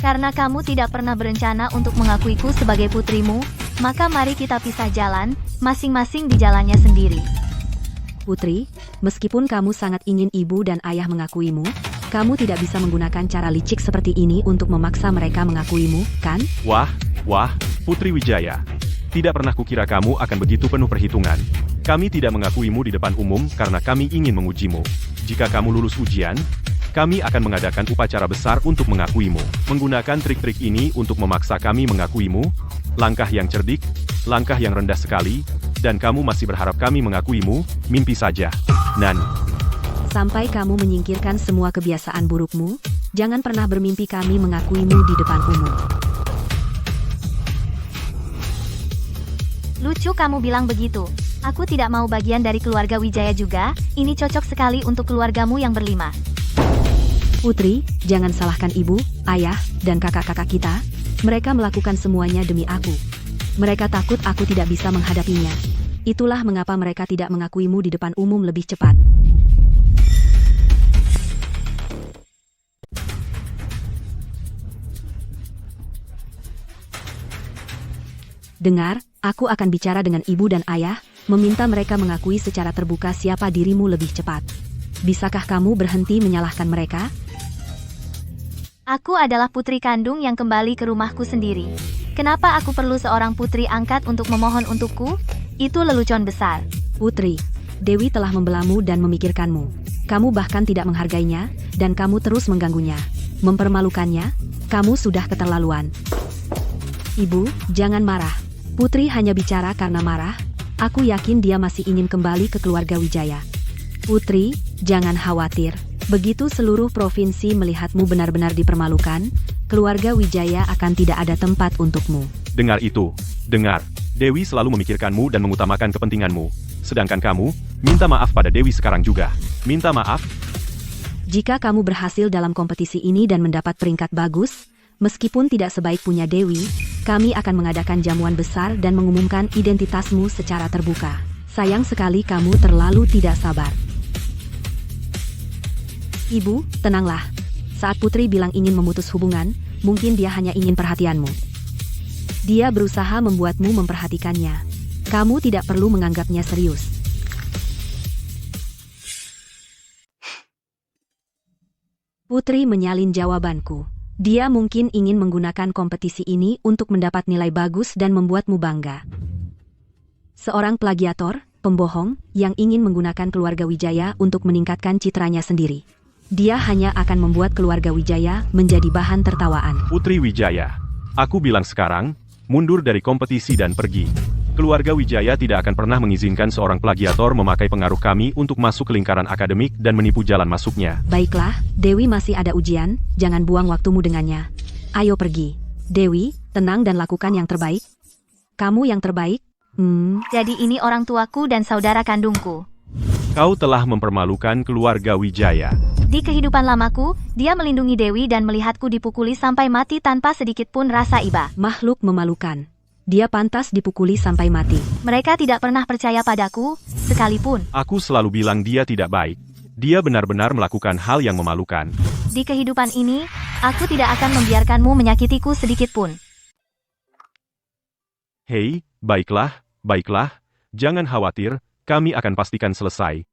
Karena kamu tidak pernah berencana untuk mengakuiku sebagai putrimu, maka mari kita pisah jalan, masing-masing di jalannya sendiri. Putri, meskipun kamu sangat ingin ibu dan ayah mengakuimu, kamu tidak bisa menggunakan cara licik seperti ini untuk memaksa mereka mengakuimu, kan? Wah, Putri Wijaya. Tidak pernah kukira kamu akan begitu penuh perhitungan. Kami tidak mengakuimu di depan umum karena kami ingin mengujimu. Jika kamu lulus ujian, kami akan mengadakan upacara besar untuk mengakuimu. Menggunakan trik-trik ini untuk memaksa kami mengakuimu, langkah yang cerdik, langkah yang rendah sekali, dan kamu masih berharap kami mengakuimu, mimpi saja. Nan. Sampai kamu menyingkirkan semua kebiasaan burukmu, jangan pernah bermimpi kami mengakuimu di depan umum. Lucu kamu bilang begitu. Aku tidak mau bagian dari keluarga Wijaya juga, ini cocok sekali untuk keluargamu yang berlima. Putri, jangan salahkan ibu, ayah, dan kakak-kakak kita. Mereka melakukan semuanya demi aku. Mereka takut aku tidak bisa menghadapinya. Itulah mengapa mereka tidak mengakuimu di depan umum lebih cepat. Dengar, aku akan bicara dengan ibu dan ayah, meminta mereka mengakui secara terbuka siapa dirimu lebih cepat. Bisakah kamu berhenti menyalahkan mereka? Aku adalah putri kandung yang kembali ke rumahku sendiri. Kenapa aku perlu seorang putri angkat untuk memohon untukku? Itu lelucon besar. Putri, Dewi telah membelamu dan memikirkanmu. Kamu bahkan tidak menghargainya, dan kamu terus mengganggunya. Mempermalukannya, kamu sudah keterlaluan. Ibu, jangan marah. Putri hanya bicara karena marah. Aku yakin dia masih ingin kembali ke keluarga Wijaya. Putri, jangan khawatir. Begitu seluruh provinsi melihatmu benar-benar dipermalukan, keluarga Wijaya akan tidak ada tempat untukmu. Dengar itu. Dengar. Dewi selalu memikirkanmu dan mengutamakan kepentinganmu. Sedangkan kamu, minta maaf pada Dewi sekarang juga. Minta maaf. Jika kamu berhasil dalam kompetisi ini dan mendapat peringkat bagus, meskipun tidak sebaik punya Dewi, kami akan mengadakan jamuan besar dan mengumumkan identitasmu secara terbuka. Sayang sekali kamu terlalu tidak sabar. Ibu, tenanglah. Saat Putri bilang ingin memutus hubungan, mungkin dia hanya ingin perhatianmu. Dia berusaha membuatmu memperhatikannya. Kamu tidak perlu menganggapnya serius. Putri menyalin jawabanku. Dia mungkin ingin menggunakan kompetisi ini untuk mendapat nilai bagus dan membuatmu bangga. Seorang plagiator, pembohong, yang ingin menggunakan keluarga Wijaya untuk meningkatkan citranya sendiri. Dia hanya akan membuat keluarga Wijaya menjadi bahan tertawaan. Putri Wijaya, aku bilang sekarang, mundur dari kompetisi dan pergi. Keluarga Wijaya tidak akan pernah mengizinkan seorang plagiator memakai pengaruh kami untuk masuk ke lingkaran akademik dan menipu jalan masuknya. Baiklah, Dewi masih ada ujian, jangan buang waktumu dengannya. Ayo pergi. Dewi, tenang dan lakukan yang terbaik. Kamu yang terbaik? Jadi ini orang tuaku dan saudara kandungku. Kau telah mempermalukan keluarga Wijaya. Di kehidupan lamaku, dia melindungi Dewi dan melihatku dipukuli sampai mati tanpa sedikit pun rasa iba. Makhluk memalukan. Dia pantas dipukuli sampai mati. Mereka tidak pernah percaya padaku, sekalipun. Aku selalu bilang dia tidak baik. Dia benar-benar melakukan hal yang memalukan. Di kehidupan ini, aku tidak akan membiarkanmu menyakitiku sedikit pun. Hei, baiklah, baiklah. Jangan khawatir, kami akan pastikan selesai.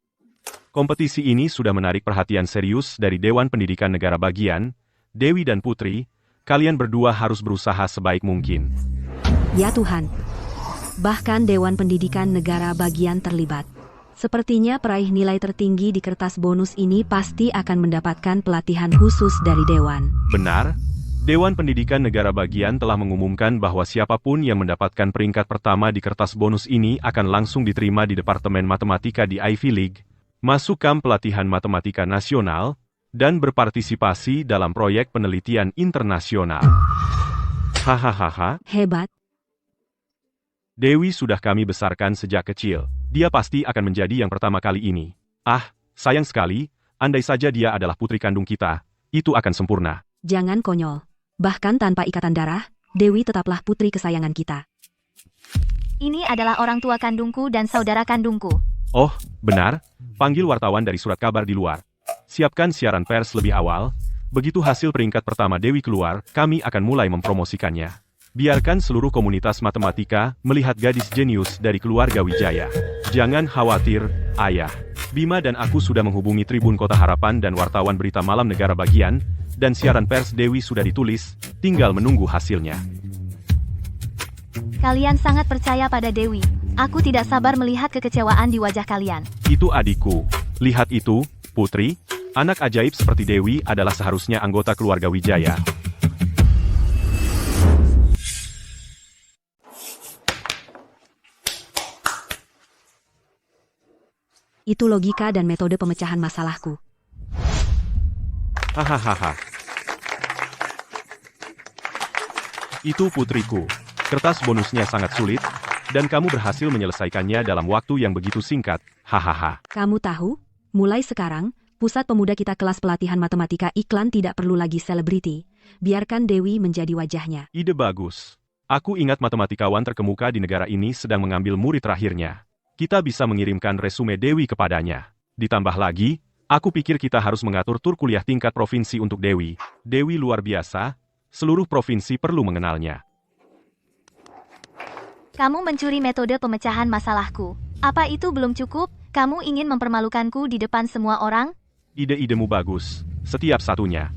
Kompetisi ini sudah menarik perhatian serius dari Dewan Pendidikan Negara Bagian. Dewi dan Putri, kalian berdua harus berusaha sebaik mungkin. Ya Tuhan. Bahkan Dewan Pendidikan Negara Bagian terlibat. Sepertinya peraih nilai tertinggi di kertas bonus ini pasti akan mendapatkan pelatihan khusus dari Dewan. Benar, Dewan Pendidikan Negara Bagian telah mengumumkan bahwa siapapun yang mendapatkan peringkat pertama di kertas bonus ini akan langsung diterima di Departemen Matematika di Ivy League, masuk kamp pelatihan matematika nasional, dan berpartisipasi dalam proyek penelitian internasional. Hahaha. Hebat. Dewi sudah kami besarkan sejak kecil. Dia pasti akan menjadi yang pertama kali ini. Ah, sayang sekali, andai saja dia adalah putri kandung kita, itu akan sempurna. Jangan konyol. Bahkan tanpa ikatan darah, Dewi tetaplah putri kesayangan kita. Ini adalah orang tua kandungku dan saudara kandungku. Oh, benar. Panggil wartawan dari surat kabar di luar. Siapkan siaran pers lebih awal. Begitu hasil peringkat pertama Dewi keluar, kami akan mulai mempromosikannya. Biarkan seluruh komunitas matematika melihat gadis jenius dari keluarga Wijaya. Jangan khawatir, Ayah. Bima dan aku sudah menghubungi Tribun Kota Harapan dan wartawan berita malam negara bagian, dan siaran pers Dewi sudah ditulis, tinggal menunggu hasilnya. Kalian sangat percaya pada Dewi. Aku tidak sabar melihat kekecewaan di wajah kalian. Itu adikku. Lihat itu, Putri. Anak ajaib seperti Dewi adalah seharusnya anggota keluarga Wijaya. Itu logika dan metode pemecahan masalahku. Hahaha. Itu putriku. Kertas bonusnya sangat sulit, dan kamu berhasil menyelesaikannya dalam waktu yang begitu singkat. Hahaha. Kamu tahu, mulai sekarang, pusat pemuda kita kelas pelatihan matematika iklan tidak perlu lagi selebriti. Biarkan Dewi menjadi wajahnya. Ide bagus. Aku ingat matematikawan terkemuka di negara ini sedang mengambil murid terakhirnya. Kita bisa mengirimkan resume Dewi kepadanya. Ditambah lagi, aku pikir kita harus mengatur tur kuliah tingkat provinsi untuk Dewi. Dewi luar biasa, seluruh provinsi perlu mengenalnya. Kamu mencuri metode pemecahan masalahku. Apa itu belum cukup? Kamu ingin mempermalukanku di depan semua orang? Ide-idemu bagus, setiap satunya.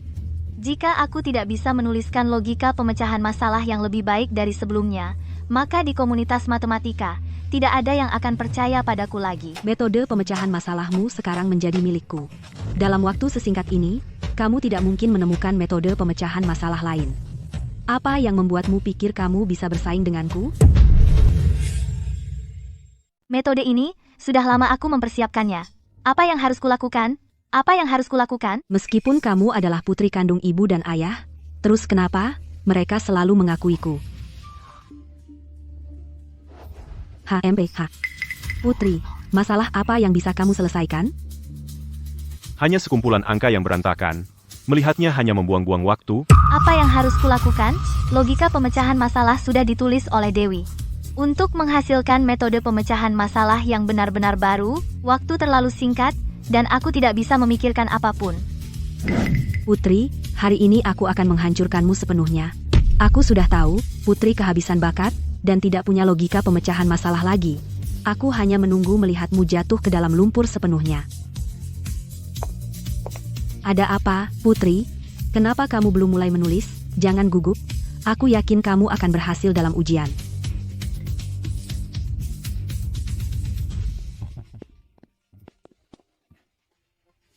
Jika aku tidak bisa menuliskan logika pemecahan masalah yang lebih baik dari sebelumnya, maka di komunitas matematika, tidak ada yang akan percaya padaku lagi. Metode pemecahan masalahmu sekarang menjadi milikku. Dalam waktu sesingkat ini, kamu tidak mungkin menemukan metode pemecahan masalah lain. Apa yang membuatmu pikir kamu bisa bersaing denganku? Metode ini, sudah lama aku mempersiapkannya. Apa yang harus kulakukan? Apa yang harus kulakukan? Meskipun kamu adalah putri kandung ibu dan ayah, terus kenapa mereka selalu mengakuiku? HMPH. Putri, masalah apa yang bisa kamu selesaikan? Hanya sekumpulan angka yang berantakan. Melihatnya hanya membuang-buang waktu. Apa yang harus kulakukan? Logika pemecahan masalah sudah ditulis oleh Dewi. Untuk menghasilkan metode pemecahan masalah yang benar-benar baru, waktu terlalu singkat, dan aku tidak bisa memikirkan apapun. Putri, hari ini aku akan menghancurkanmu sepenuhnya. Aku sudah tahu, Putri kehabisan bakat, dan tidak punya logika pemecahan masalah lagi. Aku hanya menunggu melihatmu jatuh ke dalam lumpur sepenuhnya. Ada apa, Putri? Kenapa kamu belum mulai menulis? Jangan gugup. Aku yakin kamu akan berhasil dalam ujian.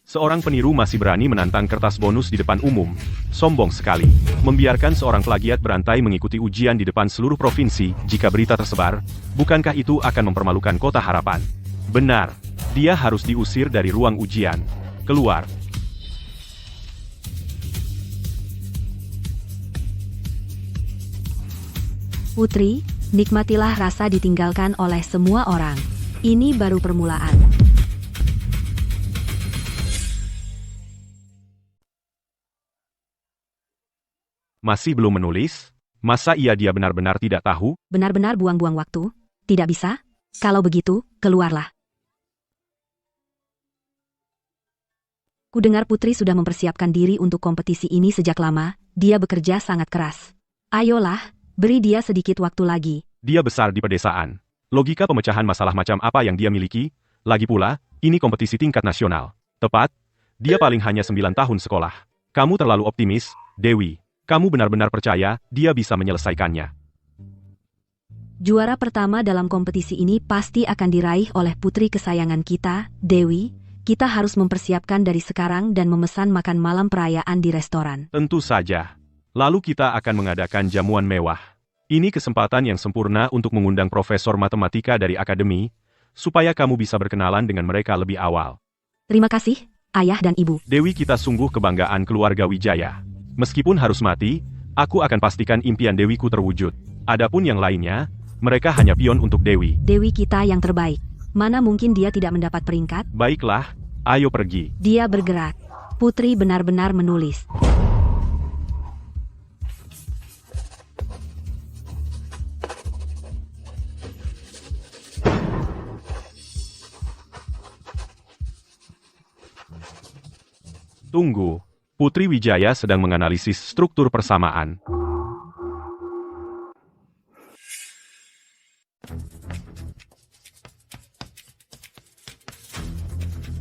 Seorang peniru masih berani menantang kertas bonus di depan umum. Sombong sekali. Membiarkan seorang plagiat berantai mengikuti ujian di depan seluruh provinsi, jika berita tersebar, bukankah itu akan mempermalukan Kota Harapan? Benar. Dia harus diusir dari ruang ujian. Keluar. Putri, nikmatilah rasa ditinggalkan oleh semua orang. Ini baru permulaan. Masih belum menulis? Masa dia benar-benar tidak tahu? Benar-benar buang-buang waktu? Tidak bisa? Kalau begitu, keluarlah. Kudengar Putri sudah mempersiapkan diri untuk kompetisi ini sejak lama, dia bekerja sangat keras. Ayolah, beri dia sedikit waktu lagi. Dia besar di pedesaan. Logika pemecahan masalah macam apa yang dia miliki? Lagi pula, ini kompetisi tingkat nasional. Tepat, dia paling hanya 9 tahun sekolah. Kamu terlalu optimis, Dewi. Kamu benar-benar percaya dia bisa menyelesaikannya. Juara pertama dalam kompetisi ini pasti akan diraih oleh putri kesayangan kita, Dewi. Kita harus mempersiapkan dari sekarang dan memesan makan malam perayaan di restoran. Tentu saja. Lalu kita akan mengadakan jamuan mewah. Ini kesempatan yang sempurna untuk mengundang profesor matematika dari akademi, supaya kamu bisa berkenalan dengan mereka lebih awal. Terima kasih, Ayah dan Ibu. Dewi, kita sungguh kebanggaan keluarga Wijaya. Meskipun harus mati, aku akan pastikan impian Dewiku terwujud. Adapun yang lainnya, mereka hanya pion untuk Dewi. Dewi kita yang terbaik. Mana mungkin dia tidak mendapat peringkat? Baiklah, ayo pergi. Dia bergerak. Putri benar-benar menulis. Tunggu. Putri Wijaya sedang menganalisis struktur persamaan.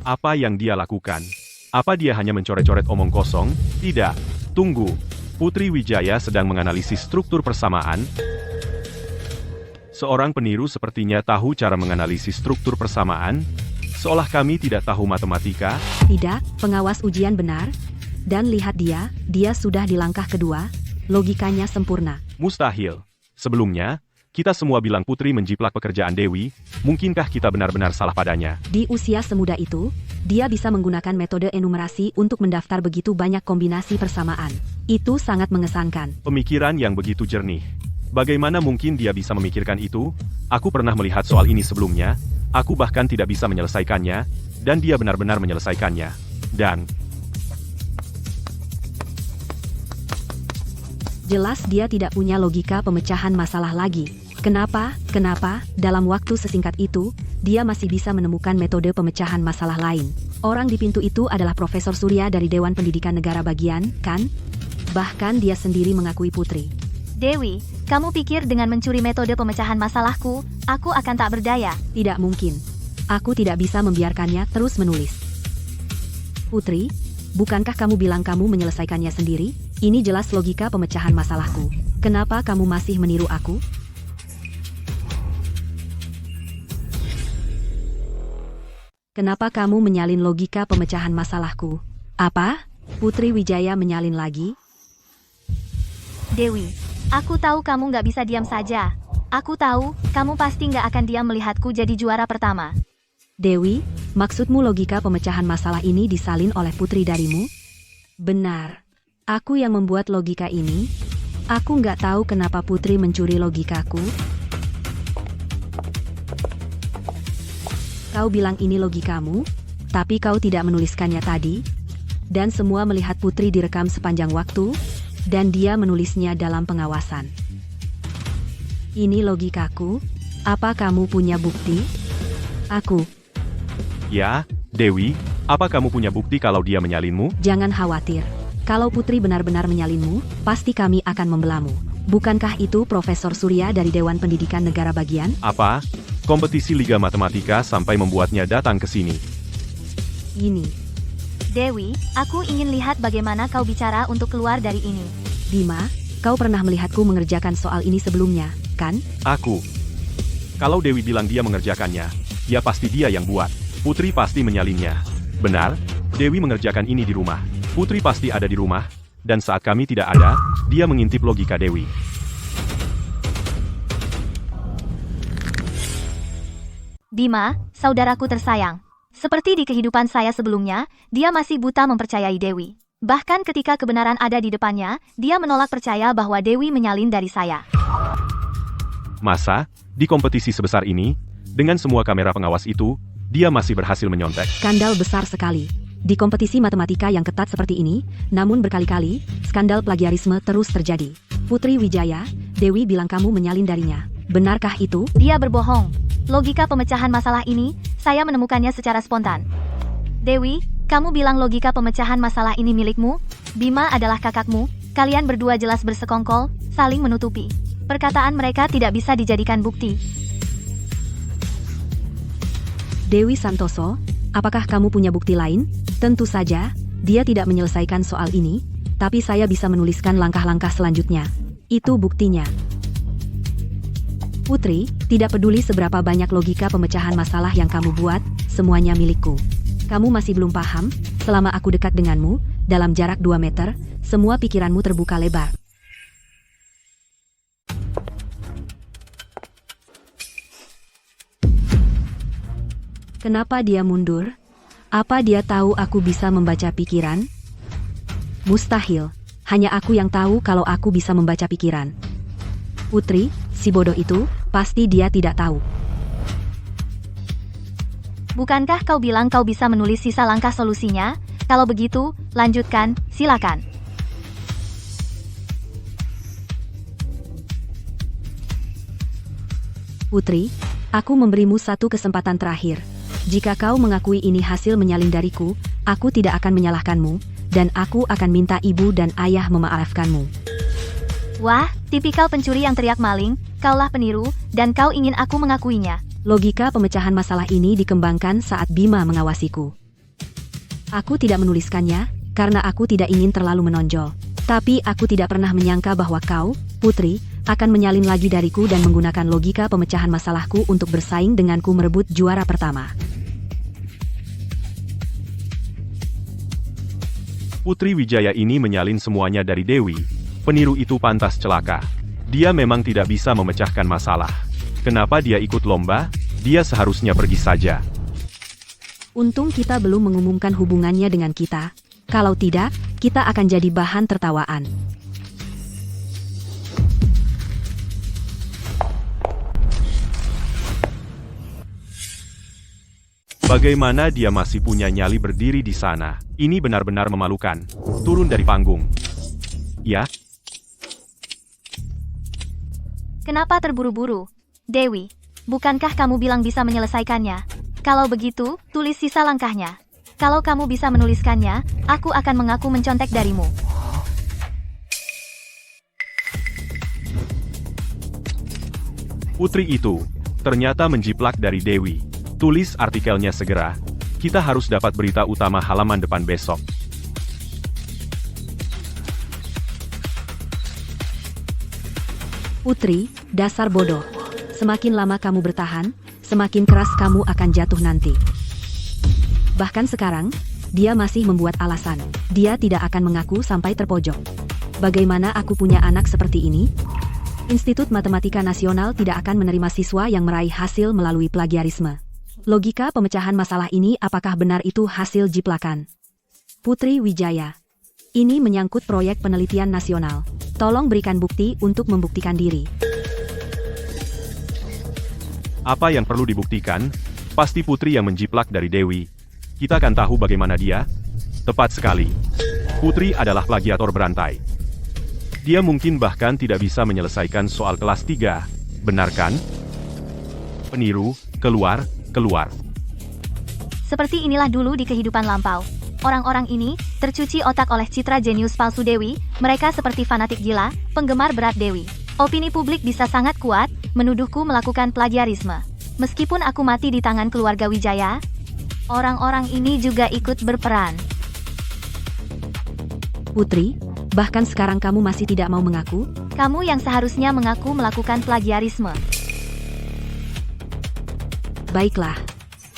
Apa yang dia lakukan? Apa dia hanya mencoret-coret omong kosong? Tidak. Tunggu. Putri Wijaya sedang menganalisis struktur persamaan. Seorang peniru sepertinya tahu cara menganalisis struktur persamaan. Seolah kami tidak tahu matematika. Tidak, pengawas ujian benar. Dan lihat dia sudah di langkah kedua. Logikanya sempurna. Mustahil. Sebelumnya, kita semua bilang Putri menjiplak pekerjaan Dewi, mungkinkah kita benar-benar salah padanya? Di usia semuda itu, dia bisa menggunakan metode enumerasi untuk mendaftar begitu banyak kombinasi persamaan. Itu sangat mengesankan. Pemikiran yang begitu jernih. Bagaimana mungkin dia bisa memikirkan itu? Aku pernah melihat soal ini sebelumnya, aku bahkan tidak bisa menyelesaikannya, dan dia benar-benar menyelesaikannya. Dan jelas dia tidak punya logika pemecahan masalah lagi. Kenapa, dalam waktu sesingkat itu, dia masih bisa menemukan metode pemecahan masalah lain. Orang di pintu itu adalah Profesor Surya dari Dewan Pendidikan Negara Bagian, kan? Bahkan dia sendiri mengakui Putri. Dewi, kamu pikir dengan mencuri metode pemecahan masalahku, aku akan tak berdaya? Tidak mungkin. Aku tidak bisa membiarkannya terus menulis. Putri, bukankah kamu bilang kamu menyelesaikannya sendiri? Ini jelas logika pemecahan masalahku. Kenapa kamu masih meniru aku? Kenapa kamu menyalin logika pemecahan masalahku? Apa? Putri Wijaya menyalin lagi? Dewi, aku tahu kamu nggak bisa diam saja. Aku tahu, kamu pasti nggak akan diam melihatku jadi juara pertama. Dewi, maksudmu logika pemecahan masalah ini disalin oleh Putri darimu? Benar. Aku yang membuat logika ini. Aku nggak tahu kenapa Putri mencuri logikaku. Kau bilang ini logikamu, tapi kau tidak menuliskannya tadi. Dan semua melihat Putri direkam sepanjang waktu, dan dia menulisnya dalam pengawasan. Ini logikaku. Apa kamu punya bukti? Aku. ya, Dewi, apa kamu punya bukti kalau dia menyalinmu? Jangan khawatir. Kalau Putri benar-benar menyalinmu, pasti kami akan membelamu. Bukankah itu Profesor Surya dari Dewan Pendidikan Negara Bagian? Apa? Kompetisi Liga Matematika sampai membuatnya datang ke sini. Ini. Dewi, aku ingin lihat bagaimana kau bicara untuk keluar dari ini. Bima, kau pernah melihatku mengerjakan soal ini sebelumnya, kan? Aku. Kalau Dewi bilang dia mengerjakannya, ya pasti dia yang buat. Putri pasti menyalinnya. Benar, Dewi mengerjakan ini di rumah. Putri pasti ada di rumah, dan saat kami tidak ada, dia mengintip logika Dewi. Bima, saudaraku tersayang. Seperti di kehidupan saya sebelumnya, dia masih buta mempercayai Dewi. Bahkan ketika kebenaran ada di depannya, dia menolak percaya bahwa Dewi menyalin dari saya. Masa, di kompetisi sebesar ini, dengan semua kamera pengawas itu, dia masih berhasil menyontek. Skandal besar sekali. Di kompetisi matematika yang ketat seperti ini, namun berkali-kali, skandal plagiarisme terus terjadi. Putri Wijaya, Dewi bilang kamu menyalin darinya. Benarkah itu? Dia berbohong. Logika pemecahan masalah ini, saya menemukannya secara spontan. Dewi, kamu bilang logika pemecahan masalah ini milikmu? Bima adalah kakakmu, kalian berdua jelas bersekongkol, saling menutupi. Perkataan mereka tidak bisa dijadikan bukti. Dewi Santoso, apakah kamu punya bukti lain? Tentu saja, dia tidak menyelesaikan soal ini, tapi saya bisa menuliskan langkah-langkah selanjutnya. Itu buktinya. Putri, tidak peduli seberapa banyak logika pemecahan masalah yang kamu buat, semuanya milikku. Kamu masih belum paham? Selama aku dekat denganmu, dalam jarak 2 meter, semua pikiranmu terbuka lebar. Kenapa dia mundur? Apa dia tahu aku bisa membaca pikiran? Mustahil. Hanya aku yang tahu kalau aku bisa membaca pikiran. Putri, si bodoh itu, pasti dia tidak tahu. Bukankah kau bilang kau bisa menulis sisa langkah solusinya? Kalau begitu, lanjutkan, silakan. Putri, aku memberimu satu kesempatan terakhir. Jika kau mengakui ini hasil menyalin dariku, aku tidak akan menyalahkanmu, dan aku akan minta ibu dan ayah memaafkanmu. Wah, tipikal pencuri yang teriak maling, kaulah peniru, dan kau ingin aku mengakuinya. Logika pemecahan masalah ini dikembangkan saat Bima mengawasiku. Aku tidak menuliskannya, karena aku tidak ingin terlalu menonjol. Tapi aku tidak pernah menyangka bahwa kau, Putri, akan menyalin lagi dariku dan menggunakan logika pemecahan masalahku untuk bersaing denganku merebut juara pertama. Putri Wijaya ini menyalin semuanya dari Dewi. Peniru itu pantas celaka. Dia memang tidak bisa memecahkan masalah. Kenapa dia ikut lomba? Dia seharusnya pergi saja. Untung kita belum mengumumkan hubungannya dengan kita. Kalau tidak, kita akan jadi bahan tertawaan. Bagaimana dia masih punya nyali berdiri di sana? Ini benar-benar memalukan. Turun dari panggung. Ya? Kenapa terburu-buru? Dewi, bukankah kamu bilang bisa menyelesaikannya? Kalau begitu, tulis sisa langkahnya. Kalau kamu bisa menuliskannya, aku akan mengaku mencontek darimu. Putri itu ternyata menjiplak dari Dewi. Tulis artikelnya segera. Kita harus dapat berita utama halaman depan besok. Putri, dasar bodoh. Semakin lama kamu bertahan, semakin keras kamu akan jatuh nanti. Bahkan sekarang, dia masih membuat alasan. Dia tidak akan mengaku sampai terpojok. Bagaimana aku punya anak seperti ini? Institut Matematika Nasional tidak akan menerima siswa yang meraih hasil melalui plagiarisme. Logika pemecahan masalah ini apakah benar itu hasil jiplakan? Putri Wijaya. Ini menyangkut proyek penelitian nasional. Tolong berikan bukti untuk membuktikan diri. Apa yang perlu dibuktikan? Pasti Putri yang menjiplak dari Dewi. Kita akan tahu bagaimana dia. Tepat sekali. Putri adalah plagiator berantai. Dia mungkin bahkan tidak bisa menyelesaikan soal kelas 3. Benar kan? Peniru, keluar. Seperti inilah dulu di kehidupan lampau. Orang-orang ini tercuci otak oleh citra jenius palsu Dewi. Mereka seperti fanatik gila, penggemar berat Dewi. Opini publik bisa sangat kuat menuduhku melakukan plagiarisme. Meskipun aku mati di tangan keluarga Wijaya, orang-orang ini juga ikut berperan. Putri, bahkan sekarang kamu masih tidak mau mengaku? Kamu yang seharusnya mengaku melakukan plagiarisme. Baiklah.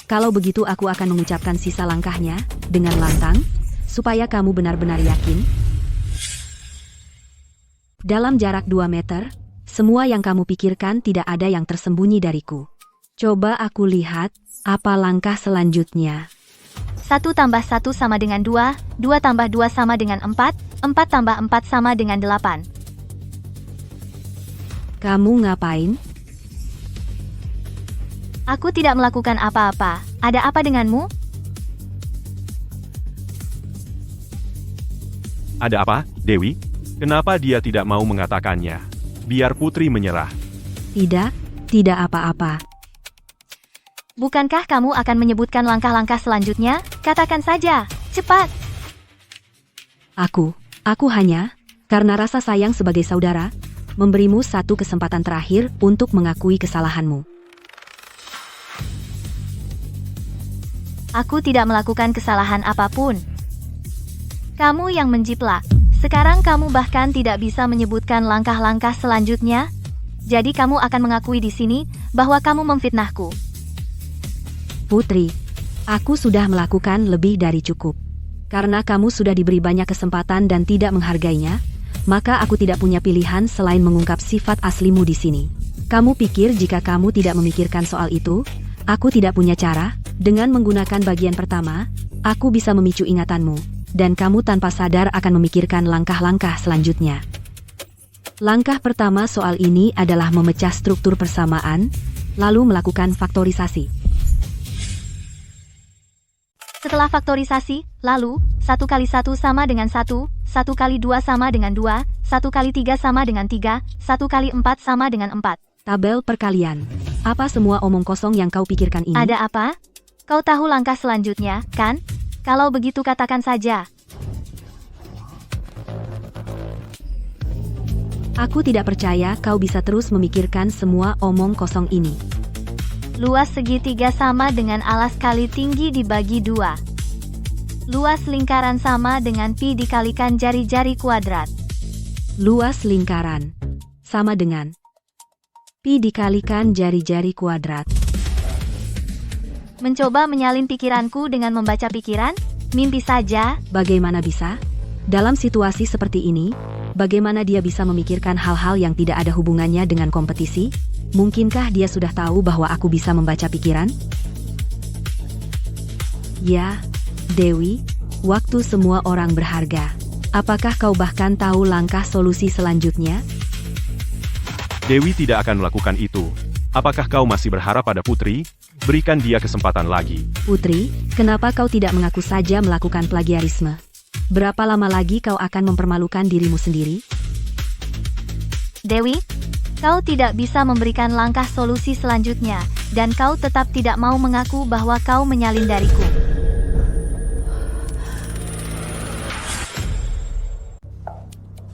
Kalau begitu aku akan mengucapkan sisa langkahnya dengan lantang, supaya kamu benar-benar yakin. Dalam jarak 2 meter, semua yang kamu pikirkan tidak ada yang tersembunyi dariku. Coba aku lihat, apa langkah selanjutnya. 1 tambah 1 sama dengan 2, 2 tambah 2 sama dengan 4, 4 tambah 4 sama dengan 8. Kamu ngapain? Aku tidak melakukan apa-apa. Ada apa denganmu? Ada apa, Dewi? Kenapa dia tidak mau mengatakannya? Biar Putri menyerah. Tidak apa-apa. Bukankah kamu akan menyebutkan langkah-langkah selanjutnya? Katakan saja, cepat. Aku hanya, karena rasa sayang sebagai saudara, memberimu satu kesempatan terakhir untuk mengakui kesalahanmu. Aku tidak melakukan kesalahan apapun. Kamu yang menjiplak. Sekarang kamu bahkan tidak bisa menyebutkan langkah-langkah selanjutnya. Jadi kamu akan mengakui di sini bahwa kamu memfitnahku. Putri, aku sudah melakukan lebih dari cukup. Karena kamu sudah diberi banyak kesempatan dan tidak menghargainya, maka aku tidak punya pilihan selain mengungkap sifat aslimu di sini. Kamu pikir jika kamu tidak memikirkan soal itu, aku tidak punya cara? Dengan menggunakan bagian pertama, aku bisa memicu ingatanmu, dan kamu tanpa sadar akan memikirkan langkah-langkah selanjutnya. Langkah pertama soal ini adalah memecah struktur persamaan, lalu melakukan faktorisasi. Setelah faktorisasi, lalu, 1 kali 1 sama dengan 1, 1 kali 2 sama dengan 2, 1 kali 3 sama dengan 3, 1 kali 4 sama dengan 4. Tabel perkalian. Apa semua omong kosong yang kau pikirkan ini? Ada apa? Kau tahu langkah selanjutnya, kan? Kalau begitu katakan saja. Aku tidak percaya kau bisa terus memikirkan semua omong kosong ini. Luas segitiga sama dengan alas kali tinggi dibagi 2. Luas lingkaran sama dengan pi dikalikan jari-jari kuadrat. Luas lingkaran sama dengan pi dikalikan jari-jari kuadrat. Mencoba menyalin pikiranku dengan membaca pikiran? Mimpi saja. Bagaimana bisa? Dalam situasi seperti ini, bagaimana dia bisa memikirkan hal-hal yang tidak ada hubungannya dengan kompetisi? Mungkinkah dia sudah tahu bahwa aku bisa membaca pikiran? Ya, Dewi, waktu semua orang berharga. Apakah kau bahkan tahu langkah solusi selanjutnya? Dewi tidak akan melakukan itu. Apakah kau masih berharap pada Putri? Berikan dia kesempatan lagi. Putri, kenapa kau tidak mengaku saja melakukan plagiarisme? Berapa lama lagi kau akan mempermalukan dirimu sendiri? Dewi, kau tidak bisa memberikan langkah solusi selanjutnya, dan kau tetap tidak mau mengaku bahwa kau menyalin dariku.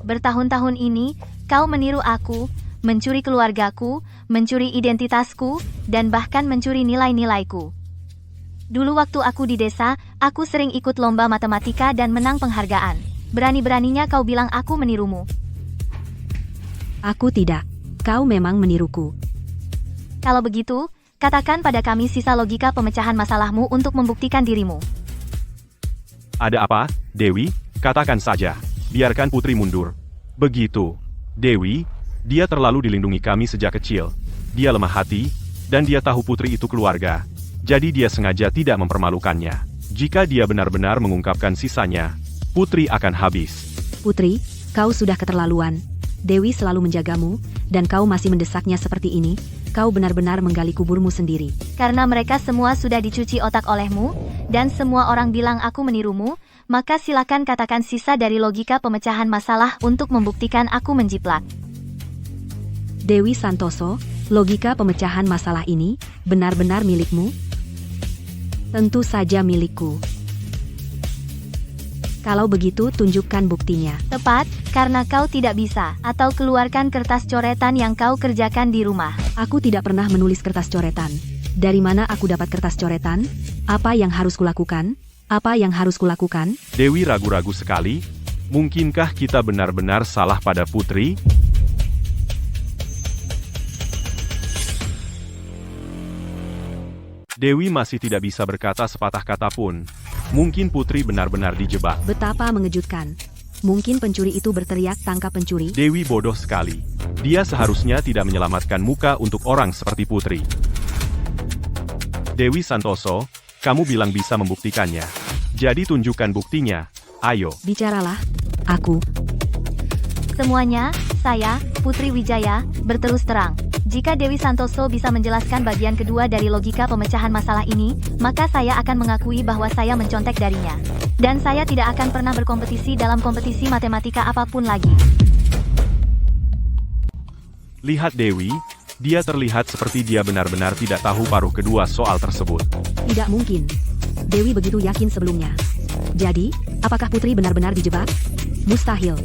Bertahun-tahun ini, kau meniru aku, mencuri keluargaku, mencuri identitasku, dan bahkan mencuri nilai-nilaiku. Dulu waktu aku di desa, aku sering ikut lomba matematika dan menang penghargaan. Berani-beraninya kau bilang aku menirumu. Aku tidak. Kau memang meniruku. Kalau begitu, katakan pada kami sisa logika pemecahan masalahmu untuk membuktikan dirimu. Ada apa, Dewi? Katakan saja. Biarkan Putri mundur. Begitu. Dewi, dia terlalu dilindungi kami sejak kecil. Dia lemah hati, dan dia tahu Putri itu keluarga. Jadi dia sengaja tidak mempermalukannya. Jika dia benar-benar mengungkapkan sisanya, Putri akan habis. Putri, kau sudah keterlaluan. Dewi selalu menjagamu, dan kau masih mendesaknya seperti ini. Kau benar-benar menggali kuburmu sendiri. Karena mereka semua sudah dicuci otak olehmu, dan semua orang bilang aku menirumu, maka silakan katakan sisa dari logika pemecahan masalah untuk membuktikan aku menjiplak. Dewi Santoso, logika pemecahan masalah ini benar-benar milikmu? Tentu saja milikku. Kalau begitu, tunjukkan buktinya. Tepat, karena kau tidak bisa, atau keluarkan kertas coretan yang kau kerjakan di rumah. Aku tidak pernah menulis kertas coretan. Dari mana aku dapat kertas coretan? Apa yang harus kulakukan? Apa yang harus kulakukan? Dewi ragu-ragu sekali. Mungkinkah kita benar-benar salah pada Putri? Dewi masih tidak bisa berkata sepatah kata pun. Mungkin Putri benar-benar dijebak. Betapa mengejutkan. Mungkin pencuri itu berteriak tangkap pencuri. Dewi bodoh sekali. Dia seharusnya tidak menyelamatkan muka untuk orang seperti Putri. Dewi Santoso, kamu bilang bisa membuktikannya. Jadi tunjukkan buktinya. Ayo. Bicaralah. Aku. Semuanya, saya, Putri Wijaya, berterus terang. Jika Dewi Santoso bisa menjelaskan bagian kedua dari logika pemecahan masalah ini, maka saya akan mengakui bahwa saya mencontek darinya. Dan saya tidak akan pernah berkompetisi dalam kompetisi matematika apapun lagi. Lihat Dewi, dia terlihat seperti dia benar-benar tidak tahu paruh kedua soal tersebut. Tidak mungkin. Dewi begitu yakin sebelumnya. Jadi, apakah Putri benar-benar dijebak? Mustahil.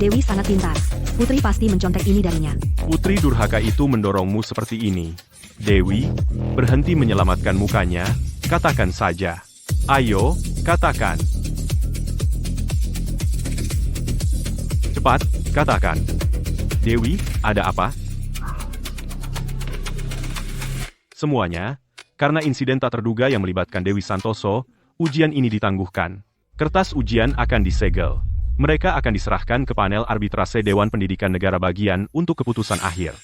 Dewi sangat pintar. Putri pasti mencontek ini darinya. Putri durhaka itu mendorongmu seperti ini. Dewi, berhenti menyelamatkan mukanya, katakan saja. Ayo, katakan. Cepat, katakan. Dewi, ada apa? Semuanya, karena insiden tak terduga yang melibatkan Dewi Santoso, ujian ini ditangguhkan. Kertas ujian akan disegel. Mereka akan diserahkan ke panel arbitrase Dewan Pendidikan Negara Bagian untuk keputusan akhir.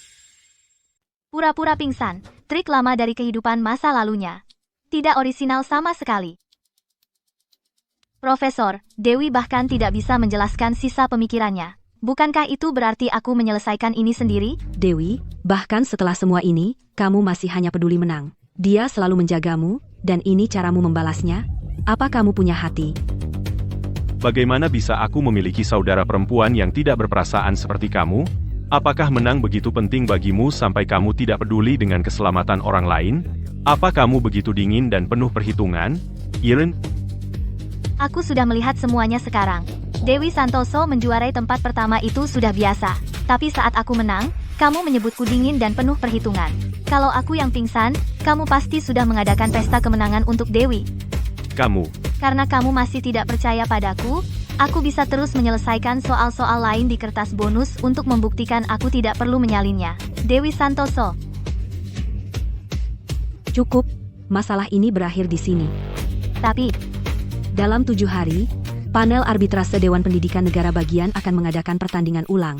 Pura-pura pingsan, trik lama dari kehidupan masa lalunya. Tidak orisinal sama sekali. Profesor, Dewi bahkan tidak bisa menjelaskan sisa pemikirannya. Bukankah itu berarti aku menyelesaikan ini sendiri? Dewi, bahkan setelah semua ini, kamu masih hanya peduli menang. Dia selalu menjagamu, dan ini caramu membalasnya? Apa kamu punya hati? Bagaimana bisa aku memiliki saudara perempuan yang tidak berperasaan seperti kamu? Apakah menang begitu penting bagimu sampai kamu tidak peduli dengan keselamatan orang lain? Apa kamu begitu dingin dan penuh perhitungan? Iren? Aku sudah melihat semuanya sekarang. Dewi Santoso menjuarai tempat pertama itu sudah biasa. Tapi saat aku menang, kamu menyebutku dingin dan penuh perhitungan. Kalau aku yang pingsan, kamu pasti sudah mengadakan pesta kemenangan untuk Dewi. Karena kamu masih tidak percaya padaku, aku bisa terus menyelesaikan soal-soal lain di kertas bonus untuk membuktikan aku tidak perlu menyalinnya. Dewi Santoso. Cukup, masalah ini berakhir di sini. Tapi, dalam 7 hari, Panel arbitrase Dewan Pendidikan Negara Bagian akan mengadakan pertandingan ulang.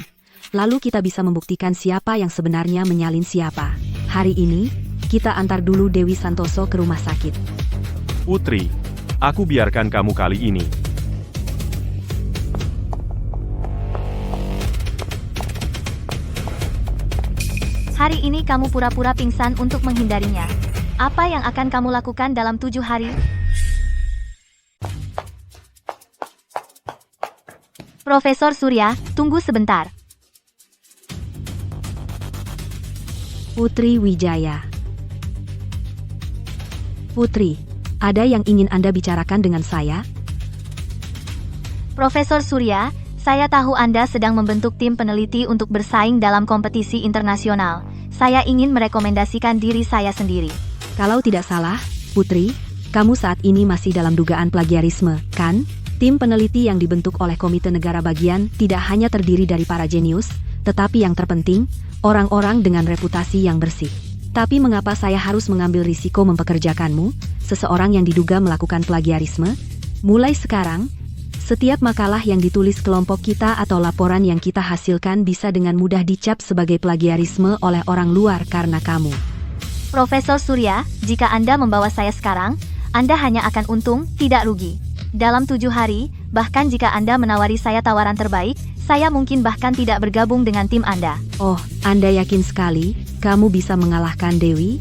Lalu kita bisa membuktikan siapa yang sebenarnya menyalin siapa. Hari ini, kita antar dulu Dewi Santoso ke rumah sakit. Putri, aku biarkan kamu kali ini. Hari ini kamu pura-pura pingsan untuk menghindarinya. Apa yang akan kamu lakukan dalam 7 hari? Profesor Surya, tunggu sebentar. Putri Wijaya. Putri, ada yang ingin Anda bicarakan dengan saya? Profesor Surya, saya tahu Anda sedang membentuk tim peneliti untuk bersaing dalam kompetisi internasional. Saya ingin merekomendasikan diri saya sendiri. Kalau tidak salah, Putri, kamu saat ini masih dalam dugaan plagiarisme, kan? Tim peneliti yang dibentuk oleh Komite Negara Bagian tidak hanya terdiri dari para jenius, tetapi yang terpenting, orang-orang dengan reputasi yang bersih. Tapi mengapa saya harus mengambil risiko mempekerjakanmu, seseorang yang diduga melakukan plagiarisme? Mulai sekarang, setiap makalah yang ditulis kelompok kita atau laporan yang kita hasilkan bisa dengan mudah dicap sebagai plagiarisme oleh orang luar karena kamu. Profesor Surya, jika Anda membawa saya sekarang, Anda hanya akan untung, tidak rugi. Dalam 7 hari, bahkan jika Anda menawari saya tawaran terbaik, saya mungkin bahkan tidak bergabung dengan tim Anda. Oh, Anda yakin sekali, kamu bisa mengalahkan Dewi?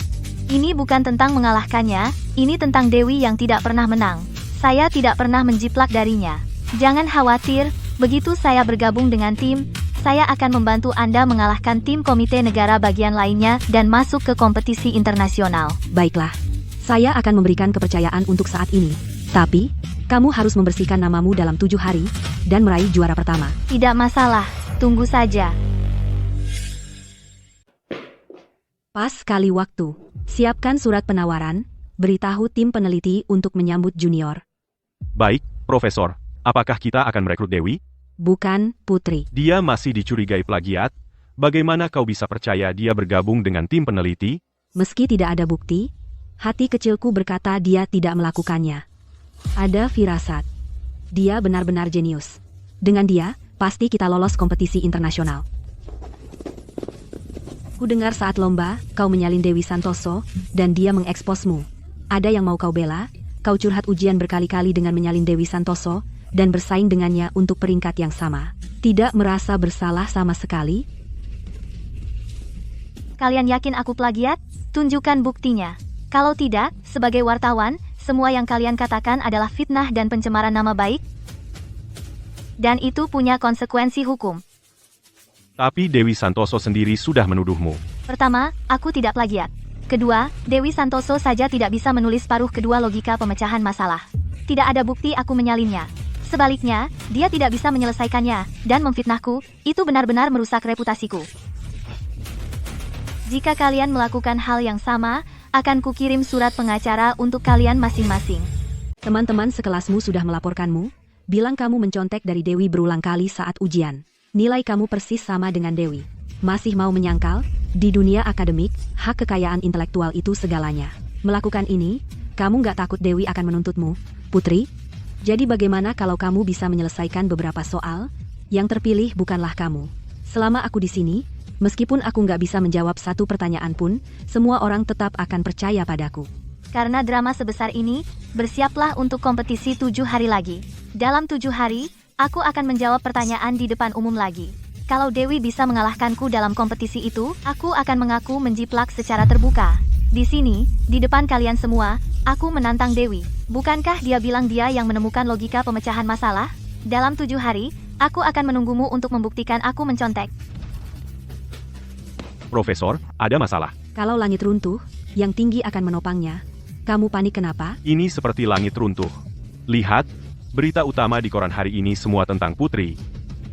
Ini bukan tentang mengalahkannya, ini tentang Dewi yang tidak pernah menang. Saya tidak pernah menjiplak darinya. Jangan khawatir, begitu saya bergabung dengan tim, saya akan membantu Anda mengalahkan tim Komite Negara Bagian lainnya dan masuk ke kompetisi internasional. Baiklah, saya akan memberikan kepercayaan untuk saat ini. Tapi, kamu harus membersihkan namamu dalam 7 hari, dan meraih juara pertama. Tidak masalah, tunggu saja. Pas kali waktu. Siapkan surat penawaran, beritahu tim peneliti untuk menyambut junior. Baik, Profesor. Apakah kita akan merekrut Dewi? Bukan, Putri. Dia masih dicurigai plagiat. Bagaimana kau bisa percaya dia bergabung dengan tim peneliti? Meski tidak ada bukti, hati kecilku berkata dia tidak melakukannya. Ada firasat. Dia benar-benar jenius. Dengan dia, pasti kita lolos kompetisi internasional. Ku dengar saat lomba, kau menyalin Dewi Santoso, dan dia mengeksposmu. Ada yang mau kau bela? Kau curhat ujian berkali-kali dengan menyalin Dewi Santoso, dan bersaing dengannya untuk peringkat yang sama. Tidak merasa bersalah sama sekali? Kalian yakin aku plagiat? Tunjukkan buktinya. Kalau tidak, sebagai wartawan, semua yang kalian katakan adalah fitnah dan pencemaran nama baik. Dan itu punya konsekuensi hukum. Tapi Dewi Santoso sendiri sudah menuduhmu. Pertama, aku tidak plagiat. Kedua, Dewi Santoso saja tidak bisa menulis paruh kedua logika pemecahan masalah. Tidak ada bukti aku menyalinnya. Sebaliknya, dia tidak bisa menyelesaikannya, dan memfitnahku, itu benar-benar merusak reputasiku. Jika kalian melakukan hal yang sama, akan kukirim surat pengacara untuk kalian masing-masing. Teman-teman sekelasmu sudah melaporkanmu, bilang kamu mencontek dari Dewi berulang kali saat ujian. Nilai kamu persis sama dengan Dewi. Masih mau menyangkal? Di dunia akademik, hak kekayaan intelektual itu segalanya. Melakukan ini, kamu nggak takut Dewi akan menuntutmu, Putri? Jadi bagaimana kalau kamu bisa menyelesaikan beberapa soal? Yang terpilih bukanlah kamu. Selama aku di sini, meskipun aku nggak bisa menjawab satu pertanyaan pun, semua orang tetap akan percaya padaku. Karena drama sebesar ini, bersiaplah untuk kompetisi 7 hari lagi. Dalam 7 hari, aku akan menjawab pertanyaan di depan umum lagi. Kalau Dewi bisa mengalahkanku dalam kompetisi itu, aku akan mengaku menjiplak secara terbuka. Di sini, di depan kalian semua, aku menantang Dewi. Bukankah dia bilang dia yang menemukan logika pemecahan masalah? Dalam 7 hari, aku akan menunggumu untuk membuktikan aku mencontek. Profesor, ada masalah. Kalau langit runtuh, yang tinggi akan menopangnya. Kamu panik kenapa? Ini seperti langit runtuh. Lihat, berita utama di koran hari ini semua tentang Putri.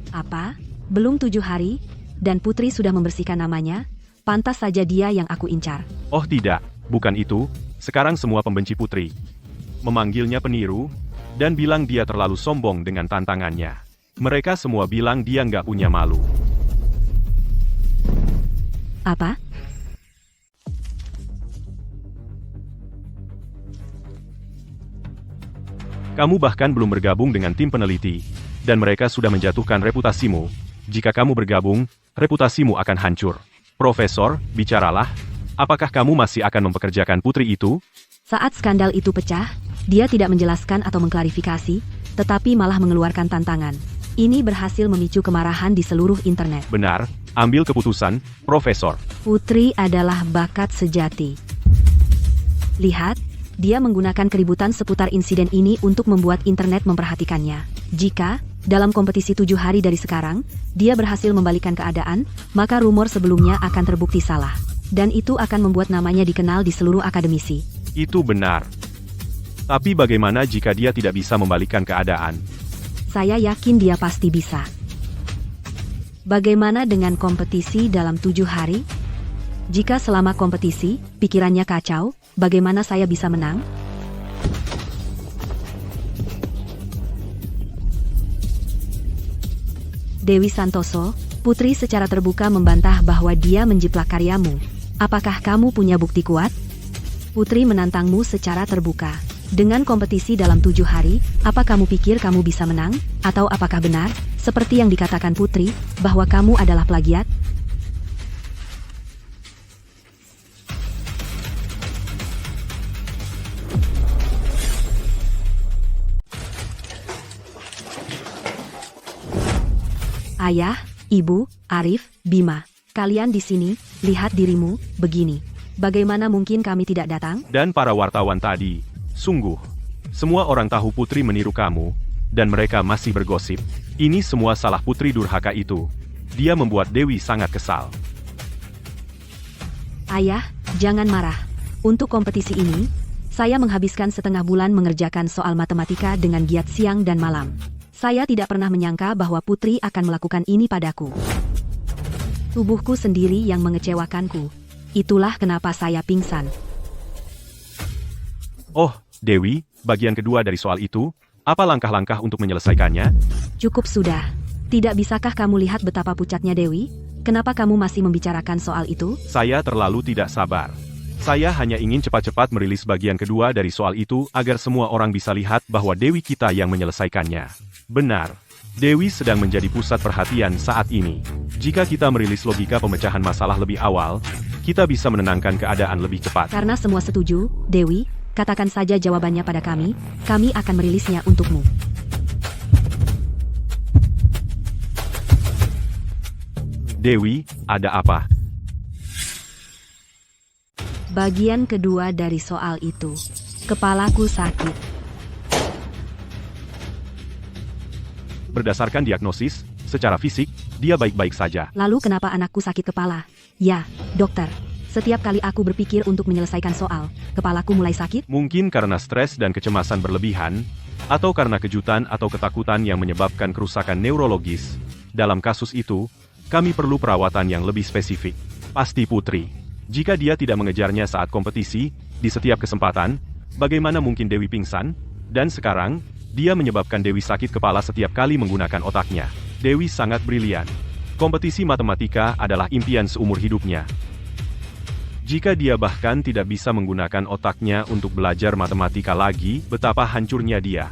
Apa? Belum 7 hari, dan Putri sudah membersihkan namanya? Pantas saja dia yang aku incar. Oh tidak, bukan itu. Sekarang semua pembenci Putri memanggilnya peniru, dan bilang dia terlalu sombong dengan tantangannya. Mereka semua bilang dia nggak punya malu. Apa? Kamu bahkan belum bergabung dengan tim peneliti, dan mereka sudah menjatuhkan reputasimu. Jika kamu bergabung, reputasimu akan hancur. Profesor, bicaralah. Apakah kamu masih akan mempekerjakan putri itu? Saat skandal itu pecah, dia tidak menjelaskan atau mengklarifikasi, tetapi malah mengeluarkan tantangan. Ini berhasil memicu kemarahan di seluruh internet. Benar, ambil keputusan, Profesor. Putri adalah bakat sejati. Lihat, dia menggunakan keributan seputar insiden ini untuk membuat internet memperhatikannya. Jika, dalam kompetisi 7 hari dari sekarang, dia berhasil membalikan keadaan, maka rumor sebelumnya akan terbukti salah. Dan itu akan membuat namanya dikenal di seluruh akademisi. Itu benar. Tapi bagaimana jika dia tidak bisa membalikan keadaan? Saya yakin dia pasti bisa. Bagaimana dengan kompetisi dalam 7 hari? Jika selama kompetisi, pikirannya kacau, bagaimana saya bisa menang? Dewi Santoso, Putri secara terbuka membantah bahwa dia menjiplak karyamu. Apakah kamu punya bukti kuat? Putri menantangmu secara terbuka. Dengan kompetisi dalam 7 hari, apa kamu pikir kamu bisa menang? Atau apakah benar, seperti yang dikatakan Putri, bahwa kamu adalah plagiat? Ayah, Ibu, Arif, Bima, kalian di sini, lihat dirimu, begini. Bagaimana mungkin kami tidak datang? Dan para wartawan tadi, sungguh, semua orang tahu Putri meniru kamu, dan mereka masih bergosip. Ini semua salah Putri durhaka itu. Dia membuat Dewi sangat kesal. Ayah, jangan marah. Untuk kompetisi ini, saya menghabiskan setengah bulan mengerjakan soal matematika dengan giat siang dan malam. Saya tidak pernah menyangka bahwa Putri akan melakukan ini padaku. Tubuhku sendiri yang mengecewakanku. Itulah kenapa saya pingsan. Oh, Dewi, bagian kedua dari soal itu, apa langkah-langkah untuk menyelesaikannya? Cukup sudah. Tidak bisakah kamu lihat betapa pucatnya Dewi? Kenapa kamu masih membicarakan soal itu? Saya terlalu tidak sabar. Saya hanya ingin cepat-cepat merilis bagian kedua dari soal itu agar semua orang bisa lihat bahwa Dewi kita yang menyelesaikannya. Benar, Dewi sedang menjadi pusat perhatian saat ini. Jika kita merilis logika pemecahan masalah lebih awal, kita bisa menenangkan keadaan lebih cepat. Karena semua setuju, Dewi, katakan saja jawabannya pada kami akan merilisnya untukmu. Dewi, ada apa? Bagian kedua dari soal itu. Kepalaku sakit. Berdasarkan diagnosis, secara fisik, dia baik-baik saja. Lalu kenapa anakku sakit kepala? Ya, dokter. Setiap kali aku berpikir untuk menyelesaikan soal, kepalaku mulai sakit. Mungkin karena stres dan kecemasan berlebihan, atau karena kejutan atau ketakutan yang menyebabkan kerusakan neurologis. Dalam kasus itu, kami perlu perawatan yang lebih spesifik. Pasti Putri. Jika dia tidak mengejarnya saat kompetisi, di setiap kesempatan, bagaimana mungkin Dewi pingsan? Dan sekarang, dia menyebabkan Dewi sakit kepala setiap kali menggunakan otaknya. Dewi sangat brilian. Kompetisi matematika adalah impian seumur hidupnya. Jika dia bahkan tidak bisa menggunakan otaknya untuk belajar matematika lagi, betapa hancurnya dia.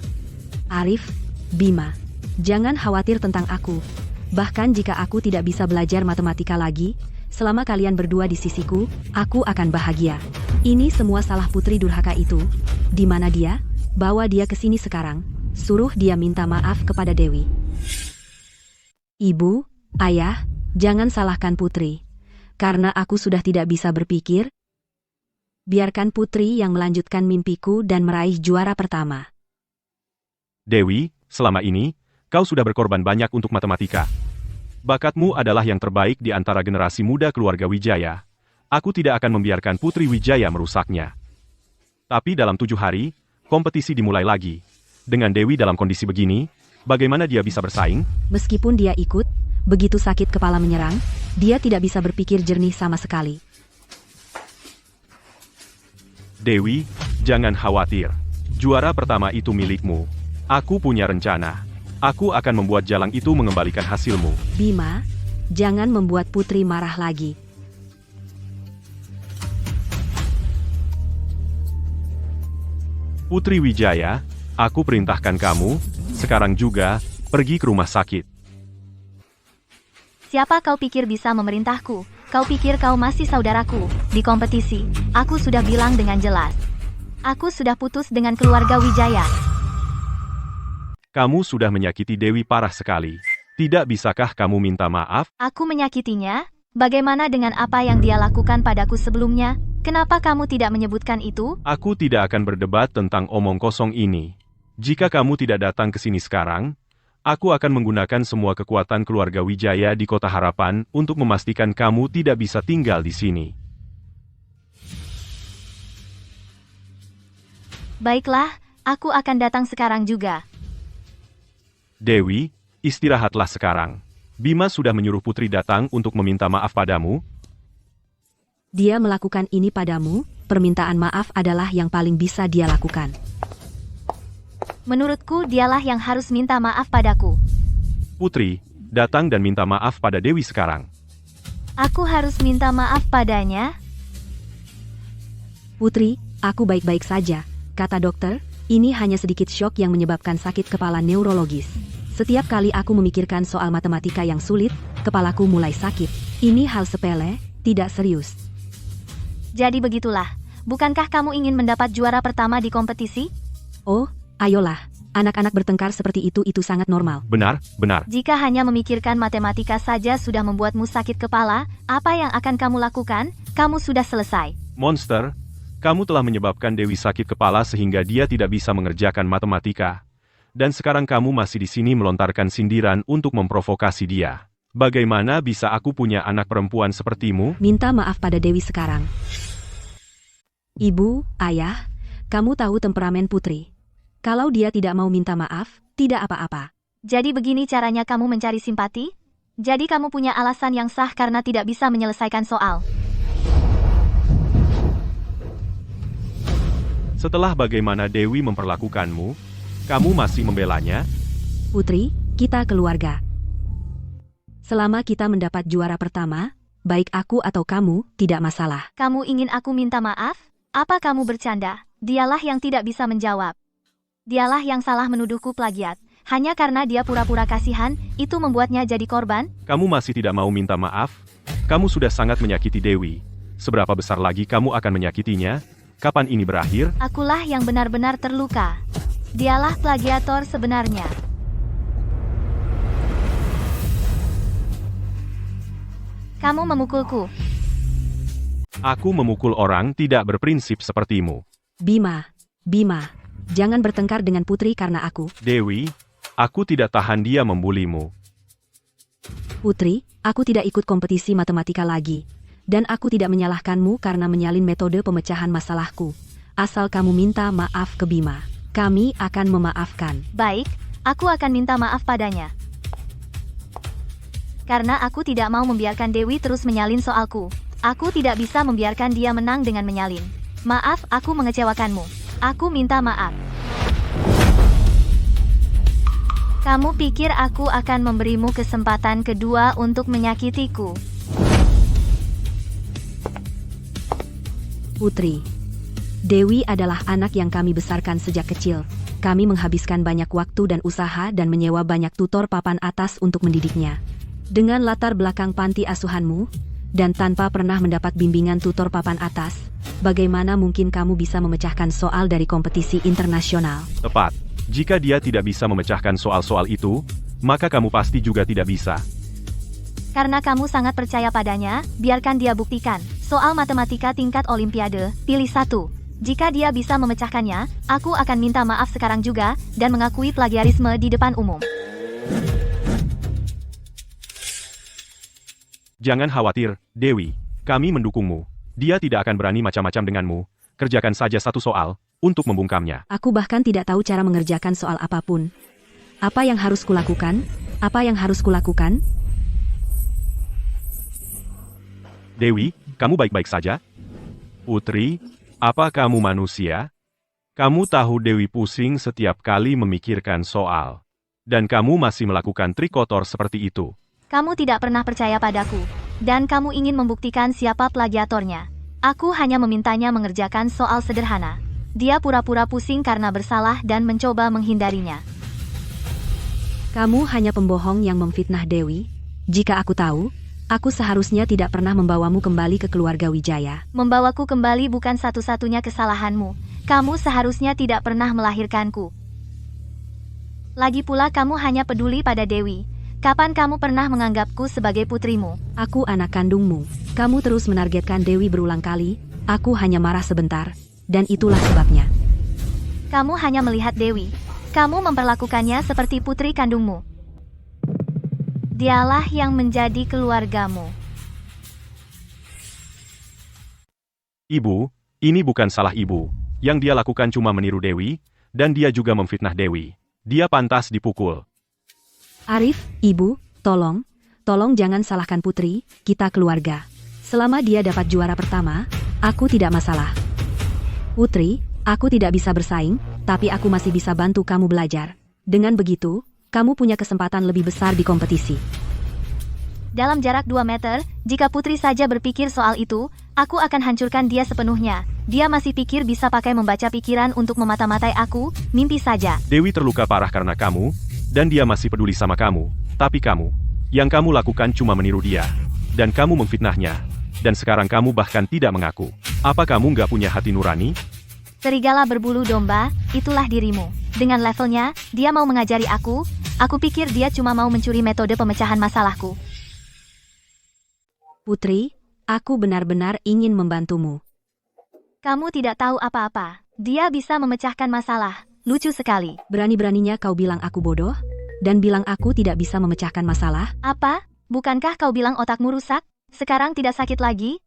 Arif, Bima, jangan khawatir tentang aku. Bahkan jika aku tidak bisa belajar matematika lagi, selama kalian berdua di sisiku, aku akan bahagia. Ini semua salah Putri durhaka itu. Di mana dia? Bawa dia ke sini sekarang. Suruh dia minta maaf kepada Dewi. Ibu, ayah, jangan salahkan Putri. Karena aku sudah tidak bisa berpikir. Biarkan Putri yang melanjutkan mimpiku dan meraih juara pertama. Dewi, selama ini, kau sudah berkorban banyak untuk matematika. Bakatmu adalah yang terbaik di antara generasi muda keluarga Wijaya. Aku tidak akan membiarkan Putri Wijaya merusaknya. Tapi dalam 7 hari, kompetisi dimulai lagi. Dengan Dewi dalam kondisi begini, bagaimana dia bisa bersaing? Meskipun dia ikut, begitu sakit kepala menyerang, dia tidak bisa berpikir jernih sama sekali. Dewi, jangan khawatir. Juara pertama itu milikmu. Aku punya rencana. Aku akan membuat jalang itu mengembalikan hasilmu. Bima, jangan membuat Putri marah lagi. Putri Wijaya, Aku perintahkan kamu, sekarang juga, pergi ke rumah sakit. Siapa kau pikir bisa memerintahku? Kau pikir kau masih saudaraku? Di kompetisi, aku sudah bilang dengan jelas. Aku sudah putus dengan keluarga Wijaya. Kamu sudah menyakiti Dewi parah sekali. Tidak bisakah kamu minta maaf? Aku menyakitinya? Bagaimana dengan apa yang dia lakukan padaku sebelumnya? Kenapa kamu tidak menyebutkan itu? Aku tidak akan berdebat tentang omong kosong ini. Jika kamu tidak datang ke sini sekarang, aku akan menggunakan semua kekuatan keluarga Wijaya di Kota Harapan untuk memastikan kamu tidak bisa tinggal di sini. Baiklah, aku akan datang sekarang juga. Dewi, istirahatlah sekarang. Bima sudah menyuruh Putri datang untuk meminta maaf padamu. Dia melakukan ini padamu, permintaan maaf adalah yang paling bisa dia lakukan. Menurutku dialah yang harus minta maaf padaku. Putri, datang dan minta maaf pada Dewi sekarang. Aku harus minta maaf padanya? Putri, aku baik-baik saja, kata dokter. Ini hanya sedikit syok yang menyebabkan sakit kepala neurologis. Setiap kali aku memikirkan soal matematika yang sulit, kepalaku mulai sakit. Ini hal sepele, tidak serius. Jadi begitulah. Bukankah kamu ingin mendapat juara pertama di kompetisi? Oh, ayolah. Anak-anak bertengkar seperti itu sangat normal. Benar, benar. Jika hanya memikirkan matematika saja sudah membuatmu sakit kepala, apa yang akan kamu lakukan? Kamu sudah selesai. Monster, kamu telah menyebabkan Dewi sakit kepala sehingga dia tidak bisa mengerjakan matematika. Dan sekarang kamu masih di sini melontarkan sindiran untuk memprovokasi dia. Bagaimana bisa aku punya anak perempuan sepertimu? Minta maaf pada Dewi sekarang. Ibu, ayah, kamu tahu temperamen Putri. Kalau dia tidak mau minta maaf, tidak apa-apa. Jadi begini caranya kamu mencari simpati? Jadi kamu punya alasan yang sah karena tidak bisa menyelesaikan soal. Setelah bagaimana Dewi memperlakukanmu, kamu masih membelanya? Putri, kita keluarga. Selama kita mendapat juara pertama, baik aku atau kamu, tidak masalah. Kamu ingin aku minta maaf? Apa kamu bercanda? Dialah yang tidak bisa menjawab. Dialah yang salah menuduhku plagiat. Hanya karena dia pura-pura kasihan, itu membuatnya jadi korban? Kamu masih tidak mau minta maaf? Kamu sudah sangat menyakiti Dewi. Seberapa besar lagi kamu akan menyakitinya? Kapan ini berakhir? Akulah yang benar-benar terluka. Dialah plagiator sebenarnya. Kamu memukulku. Aku memukul orang tidak berprinsip sepertimu. Bima, jangan bertengkar dengan Putri karena aku. Dewi, aku tidak tahan dia membulimu. Putri, aku tidak ikut kompetisi matematika lagi. Dan aku tidak menyalahkanmu karena menyalin metode pemecahan masalahku. Asal kamu minta maaf ke Bima, kami akan memaafkan. Baik, aku akan minta maaf padanya. Karena aku tidak mau membiarkan Dewi terus menyalin soalku. Aku tidak bisa membiarkan dia menang dengan menyalin. Maaf, aku mengecewakanmu. Aku minta maaf. Kamu pikir aku akan memberimu kesempatan kedua untuk menyakitiku? Putri, Dewi adalah anak yang kami besarkan sejak kecil. Kami menghabiskan banyak waktu dan usaha dan menyewa banyak tutor papan atas untuk mendidiknya. Dengan latar belakang panti asuhanmu, dan tanpa pernah mendapat bimbingan tutor papan atas, bagaimana mungkin kamu bisa memecahkan soal dari kompetisi internasional? Tepat. Jika dia tidak bisa memecahkan soal-soal itu, maka kamu pasti juga tidak bisa. Karena kamu sangat percaya padanya, biarkan dia buktikan. Soal matematika tingkat olimpiade, pilih satu. Jika dia bisa memecahkannya, aku akan minta maaf sekarang juga, dan mengakui plagiarisme di depan umum. Jangan khawatir, Dewi. Kami mendukungmu. Dia tidak akan berani macam-macam denganmu. Kerjakan saja satu soal, untuk membungkamnya. Aku bahkan tidak tahu cara mengerjakan soal apapun. Apa yang harus kulakukan? Apa yang harus kulakukan? Dewi, kamu baik-baik saja? Putri, apa kamu manusia? Kamu tahu Dewi pusing setiap kali memikirkan soal. Dan kamu masih melakukan trik kotor seperti itu. Kamu tidak pernah percaya padaku, dan kamu ingin membuktikan siapa plagiatornya. Aku hanya memintanya mengerjakan soal sederhana. dia pura-pura pusing karena bersalah dan mencoba menghindarinya. Kamu hanya pembohong yang memfitnah Dewi. Jika aku tahu, aku seharusnya tidak pernah membawamu kembali ke keluarga Wijaya. Membawaku kembali bukan satu-satunya kesalahanmu. Kamu seharusnya tidak pernah melahirkanku. Lagi pula kamu hanya peduli pada Dewi. Kapan kamu pernah menganggapku sebagai putrimu? Aku anak kandungmu. Kamu terus menargetkan Dewi berulang kali. Aku hanya marah sebentar. Dan itulah sebabnya. Kamu hanya melihat Dewi. Kamu memperlakukannya seperti putri kandungmu. Dialah yang menjadi keluargamu. Ibu, ini bukan salah ibu. Yang dia lakukan cuma meniru Dewi, dan dia juga memfitnah Dewi. Dia pantas dipukul. Arif, ibu, tolong jangan salahkan putri, kita keluarga. Selama dia dapat juara pertama, aku tidak masalah. Putri, aku tidak bisa bersaing, tapi aku masih bisa bantu kamu belajar. Dengan begitu, kamu punya kesempatan lebih besar di kompetisi. Dalam jarak 2 meter, jika putri saja berpikir soal itu, aku akan hancurkan dia sepenuhnya. Dia masih pikir bisa pakai membaca pikiran untuk memata-matai aku, mimpi saja. Dewi terluka parah karena kamu, dan dia masih peduli sama kamu. Tapi kamu, yang kamu lakukan cuma meniru dia. Dan kamu memfitnahnya. Dan sekarang kamu bahkan tidak mengaku. Apa kamu nggak punya hati nurani? Serigala berbulu domba, itulah dirimu. Dengan levelnya, dia mau mengajari aku pikir dia cuma mau mencuri metode pemecahan masalahku. Putri, aku benar-benar ingin membantumu. Kamu tidak tahu apa-apa. Dia bisa memecahkan masalah. Lucu sekali. Berani-beraninya kau bilang aku bodoh? Dan bilang aku tidak bisa memecahkan masalah? Apa? Bukankah kau bilang otakmu rusak? Sekarang tidak sakit lagi?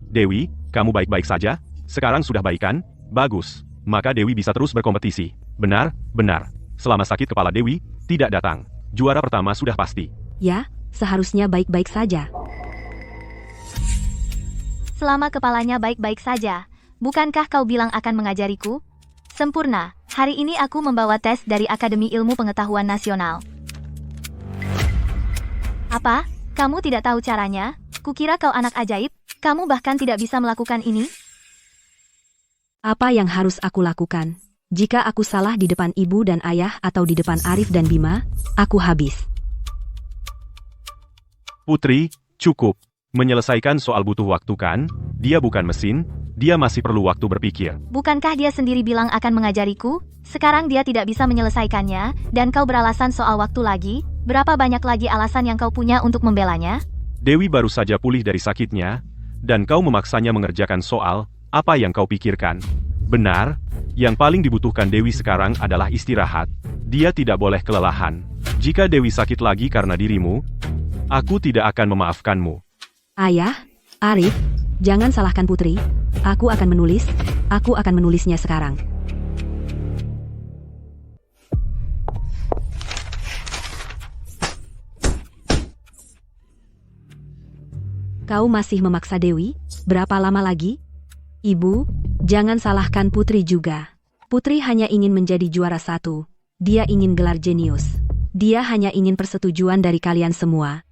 Dewi, kamu baik-baik saja? Sekarang sudah baikan? Bagus. Maka Dewi bisa terus berkompetisi. Benar, benar. Selama sakit kepala Dewi tidak datang. Juara pertama sudah pasti. Ya, seharusnya baik-baik saja. Selama kepalanya baik-baik saja. Bukankah kau bilang akan mengajariku? Sempurna. Hari ini aku membawa tes dari Akademi Ilmu Pengetahuan Nasional. Apa? Kamu tidak tahu caranya? Kukira kau anak ajaib. Kamu bahkan tidak bisa melakukan ini? Apa yang harus aku lakukan? Jika aku salah di depan ibu dan ayah atau di depan Arif dan Bima, aku habis. Putri, cukup. Menyelesaikan soal butuh waktu kan? Dia bukan mesin, dia masih perlu waktu berpikir. Bukankah dia sendiri bilang akan mengajariku? Sekarang dia tidak bisa menyelesaikannya, dan kau beralasan soal waktu lagi? Berapa banyak lagi alasan yang kau punya untuk membelanya? Dewi baru saja pulih dari sakitnya, dan kau memaksanya mengerjakan soal, apa yang kau pikirkan? Benar, yang paling dibutuhkan Dewi sekarang adalah istirahat. Dia tidak boleh kelelahan. Jika Dewi sakit lagi karena dirimu, aku tidak akan memaafkanmu. Ayah, Arif, jangan salahkan putri. Aku akan menulisnya sekarang. Kau masih memaksa Dewi? Berapa lama lagi? Ibu, jangan salahkan putri juga. Putri hanya ingin menjadi juara 1. Dia ingin gelar jenius. Dia hanya ingin persetujuan dari kalian semua.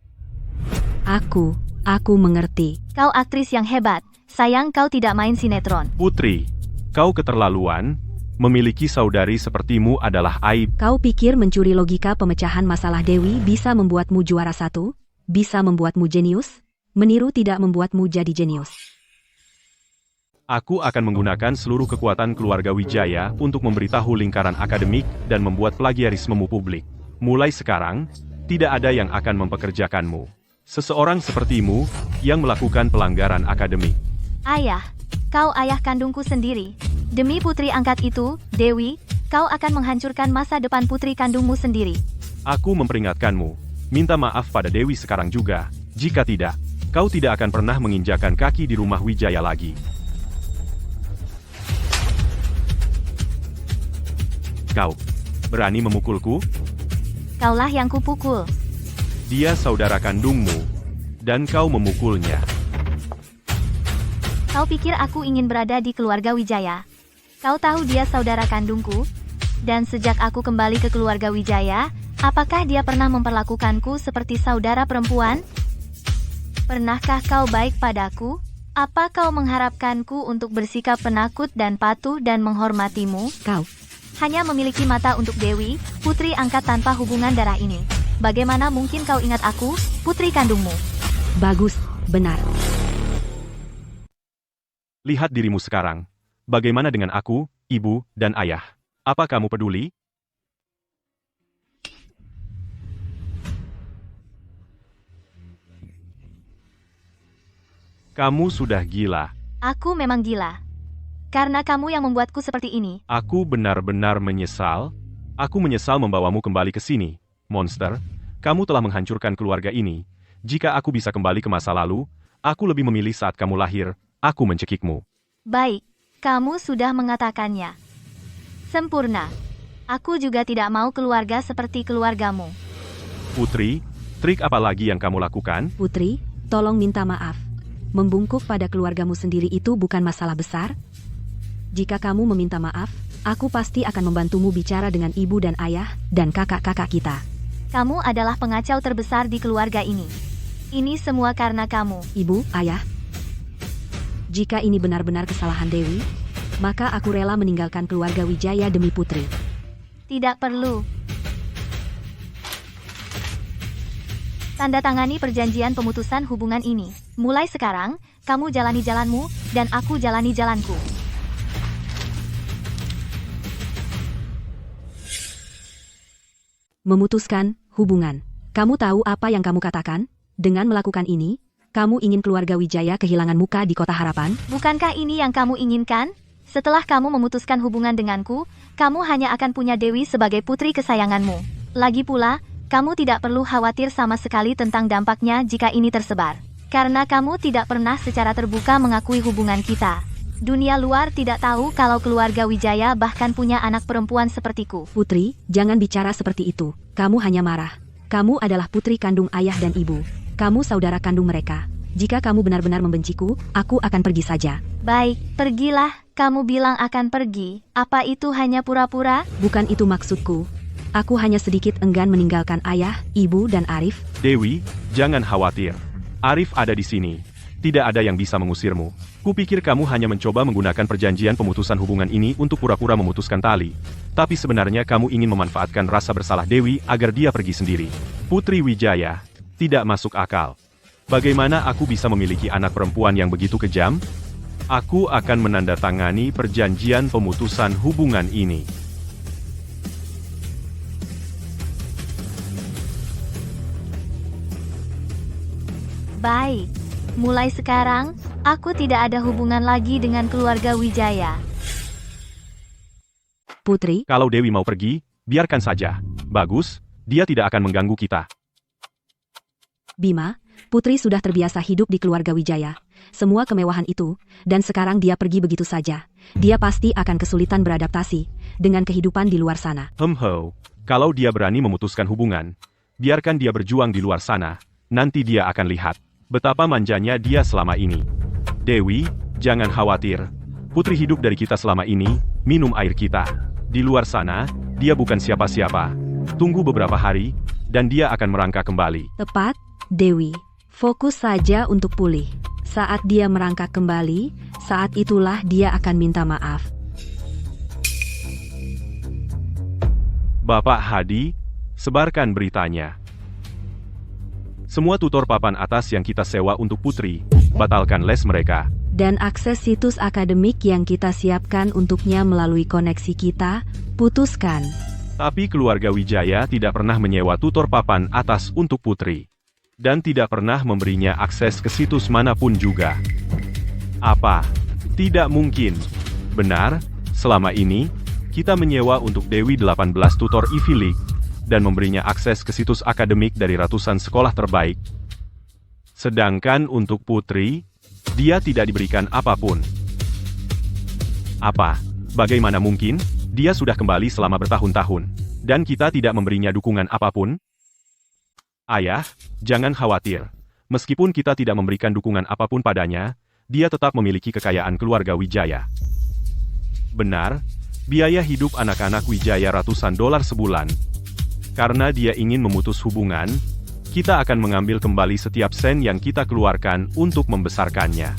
Aku mengerti. Kau aktris yang hebat. Sayang kau tidak main sinetron. Putri, kau keterlaluan. Memiliki saudari sepertimu adalah aib. Kau pikir mencuri logika pemecahan masalah Dewi bisa membuatmu juara 1? Bisa membuatmu jenius? Meniru tidak membuatmu jadi jenius. Aku akan menggunakan seluruh kekuatan keluarga Wijaya untuk memberitahu lingkaran akademik dan membuat plagiarismemu publik. Mulai sekarang, tidak ada yang akan mempekerjakanmu. Seseorang sepertimu yang melakukan pelanggaran akademik. Ayah, kau ayah kandungku sendiri. Demi putri angkat itu, Dewi, kau akan menghancurkan masa depan putri kandungmu sendiri. Aku memperingatkanmu. Minta maaf pada Dewi sekarang juga. Jika tidak, kau tidak akan pernah menginjakan kaki di rumah Wijaya lagi. Kau berani memukulku? Kaulah yang kupukul. Dia saudara kandungmu, dan kau memukulnya. Kau pikir aku ingin berada di keluarga Wijaya? Kau tahu dia saudara kandungku? Dan sejak aku kembali ke keluarga Wijaya, apakah dia pernah memperlakukanku seperti saudara perempuan? Pernahkah kau baik padaku? Apa kau mengharapkanku untuk bersikap penakut dan patuh dan menghormatimu? Kau, Hanya memiliki mata untuk Dewi, putri angkat tanpa hubungan darah ini. Bagaimana mungkin kau ingat aku, putri kandungmu? bagus, benar. Lihat dirimu sekarang. Bagaimana dengan aku, ibu, dan ayah? Apa kamu peduli? Kamu sudah gila. Aku memang gila. Karena kamu yang membuatku seperti ini. Aku benar-benar menyesal. Aku menyesal membawamu kembali ke sini. Monster, kamu telah menghancurkan keluarga ini. Jika aku bisa kembali ke masa lalu, aku lebih memilih saat kamu lahir, aku mencekikmu. Baik, kamu sudah mengatakannya. Sempurna. Aku juga tidak mau keluarga seperti keluargamu. Putri, trik apa lagi yang kamu lakukan? Putri, tolong minta maaf. Membungkuk pada keluargamu sendiri itu bukan masalah besar. Jika kamu meminta maaf, aku pasti akan membantumu bicara dengan ibu dan ayah, dan kakak-kakak kita. Kamu adalah pengacau terbesar di keluarga ini. Ini semua karena kamu. Ibu, ayah. Jika ini benar-benar kesalahan Dewi, maka aku rela meninggalkan keluarga Wijaya demi Putri. Tidak perlu. Tanda tangani perjanjian pemutusan hubungan ini. Mulai sekarang, kamu jalani jalanmu, dan aku jalani jalanku. Memutuskan hubungan. Kamu tahu apa yang kamu katakan? Dengan melakukan ini, kamu ingin keluarga Wijaya kehilangan muka di Kota Harapan? Bukankah ini yang kamu inginkan? Setelah kamu memutuskan hubungan denganku, kamu hanya akan punya Dewi sebagai putri kesayanganmu. Lagi pula, kamu tidak perlu khawatir sama sekali tentang dampaknya jika ini tersebar. Karena kamu tidak pernah secara terbuka mengakui hubungan kita. Dunia luar tidak tahu kalau keluarga Wijaya bahkan punya anak perempuan sepertiku. Putri, jangan bicara seperti itu. Kamu hanya marah. Kamu adalah putri kandung ayah dan ibu. Kamu saudara kandung mereka. Jika kamu benar-benar membenciku, aku akan pergi saja. Baik, pergilah. Kamu bilang akan pergi. Apa itu hanya pura-pura? Bukan itu maksudku. Aku hanya sedikit enggan meninggalkan ayah, ibu, dan Arif. Dewi, jangan khawatir. Arif ada di sini. Tidak ada yang bisa mengusirmu. Kupikir kamu hanya mencoba menggunakan perjanjian pemutusan hubungan ini untuk pura-pura memutuskan tali. Tapi sebenarnya kamu ingin memanfaatkan rasa bersalah Dewi agar dia pergi sendiri. Putri Wijaya, tidak masuk akal. Bagaimana aku bisa memiliki anak perempuan yang begitu kejam? Aku akan menandatangani perjanjian pemutusan hubungan ini. Baik. Mulai sekarang, aku tidak ada hubungan lagi dengan keluarga Wijaya. Putri, Kalau Dewi mau pergi, biarkan saja. Bagus, dia tidak akan mengganggu kita. Bima, Putri sudah terbiasa hidup di keluarga Wijaya. Semua kemewahan itu, dan sekarang dia pergi begitu saja. Dia pasti akan kesulitan beradaptasi dengan kehidupan di luar sana. Kalau dia berani memutuskan hubungan, biarkan dia berjuang di luar sana, nanti dia akan lihat betapa manjanya dia selama ini. Dewi, jangan khawatir. Putri hidup dari kita selama ini, minum air kita. Di luar sana, dia bukan siapa-siapa. Tunggu beberapa hari, dan dia akan merangkak kembali. Tepat, Dewi. Fokus saja untuk pulih. Saat dia merangkak kembali, saat itulah dia akan minta maaf. Bapak Hadi, sebarkan beritanya. Semua tutor papan atas yang kita sewa untuk Putri, batalkan les mereka. Dan akses situs akademik yang kita siapkan untuknya melalui koneksi kita, putuskan. Tapi keluarga Wijaya tidak pernah menyewa tutor papan atas untuk Putri. Dan tidak pernah memberinya akses ke situs manapun juga. Apa? Tidak mungkin. Benar, selama ini, kita menyewa untuk Dewi 18 tutor Ivy League, dan memberinya akses ke situs akademik dari ratusan sekolah terbaik. Sedangkan untuk Putri, dia tidak diberikan apapun. Apa? Bagaimana mungkin? Dia sudah kembali selama bertahun-tahun, dan kita tidak memberinya dukungan apapun? Ayah, jangan khawatir. Meskipun kita tidak memberikan dukungan apapun padanya, dia tetap memiliki kekayaan keluarga Wijaya. Benar, biaya hidup anak-anak Wijaya ratusan dolar sebulan. Karena dia ingin memutus hubungan, kita akan mengambil kembali setiap sen yang kita keluarkan untuk membesarkannya.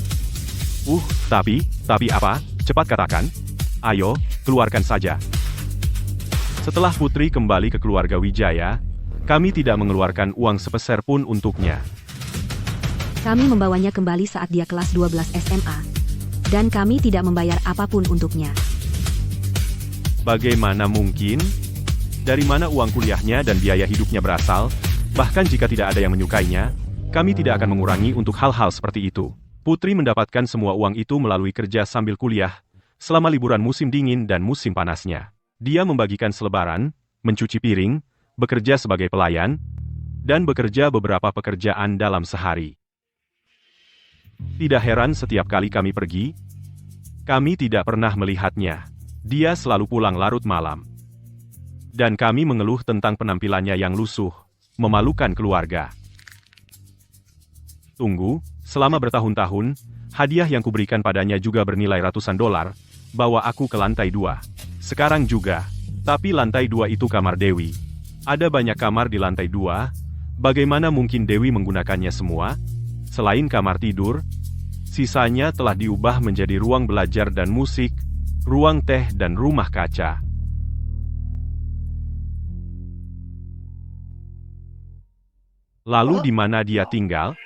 Tapi apa? Cepat katakan. Ayo, keluarkan saja. Setelah Putri kembali ke keluarga Wijaya, kami tidak mengeluarkan uang sepeser pun untuknya. Kami membawanya kembali saat dia kelas 12 SMA. Dan kami tidak membayar apapun untuknya. Bagaimana mungkin? Dari mana uang kuliahnya dan biaya hidupnya berasal? Bahkan jika tidak ada yang menyukainya, kami tidak akan mengurangi untuk hal-hal seperti itu. Putri mendapatkan semua uang itu melalui kerja sambil kuliah, selama liburan musim dingin dan musim panasnya. Dia membagikan selebaran, mencuci piring, bekerja sebagai pelayan, dan bekerja beberapa pekerjaan dalam sehari. Tidak heran setiap kali kami pergi, kami tidak pernah melihatnya. Dia selalu pulang larut malam. Dan kami mengeluh tentang penampilannya yang lusuh, memalukan keluarga. Tunggu, selama bertahun-tahun, hadiah yang kuberikan padanya juga bernilai ratusan dolar, bawa aku ke lantai 2. Sekarang juga. Tapi lantai 2 itu kamar Dewi. Ada banyak kamar di lantai 2, bagaimana mungkin Dewi menggunakannya semua? Selain kamar tidur, sisanya telah diubah menjadi ruang belajar dan musik, ruang teh dan rumah kaca. Lalu di mana dia tinggal?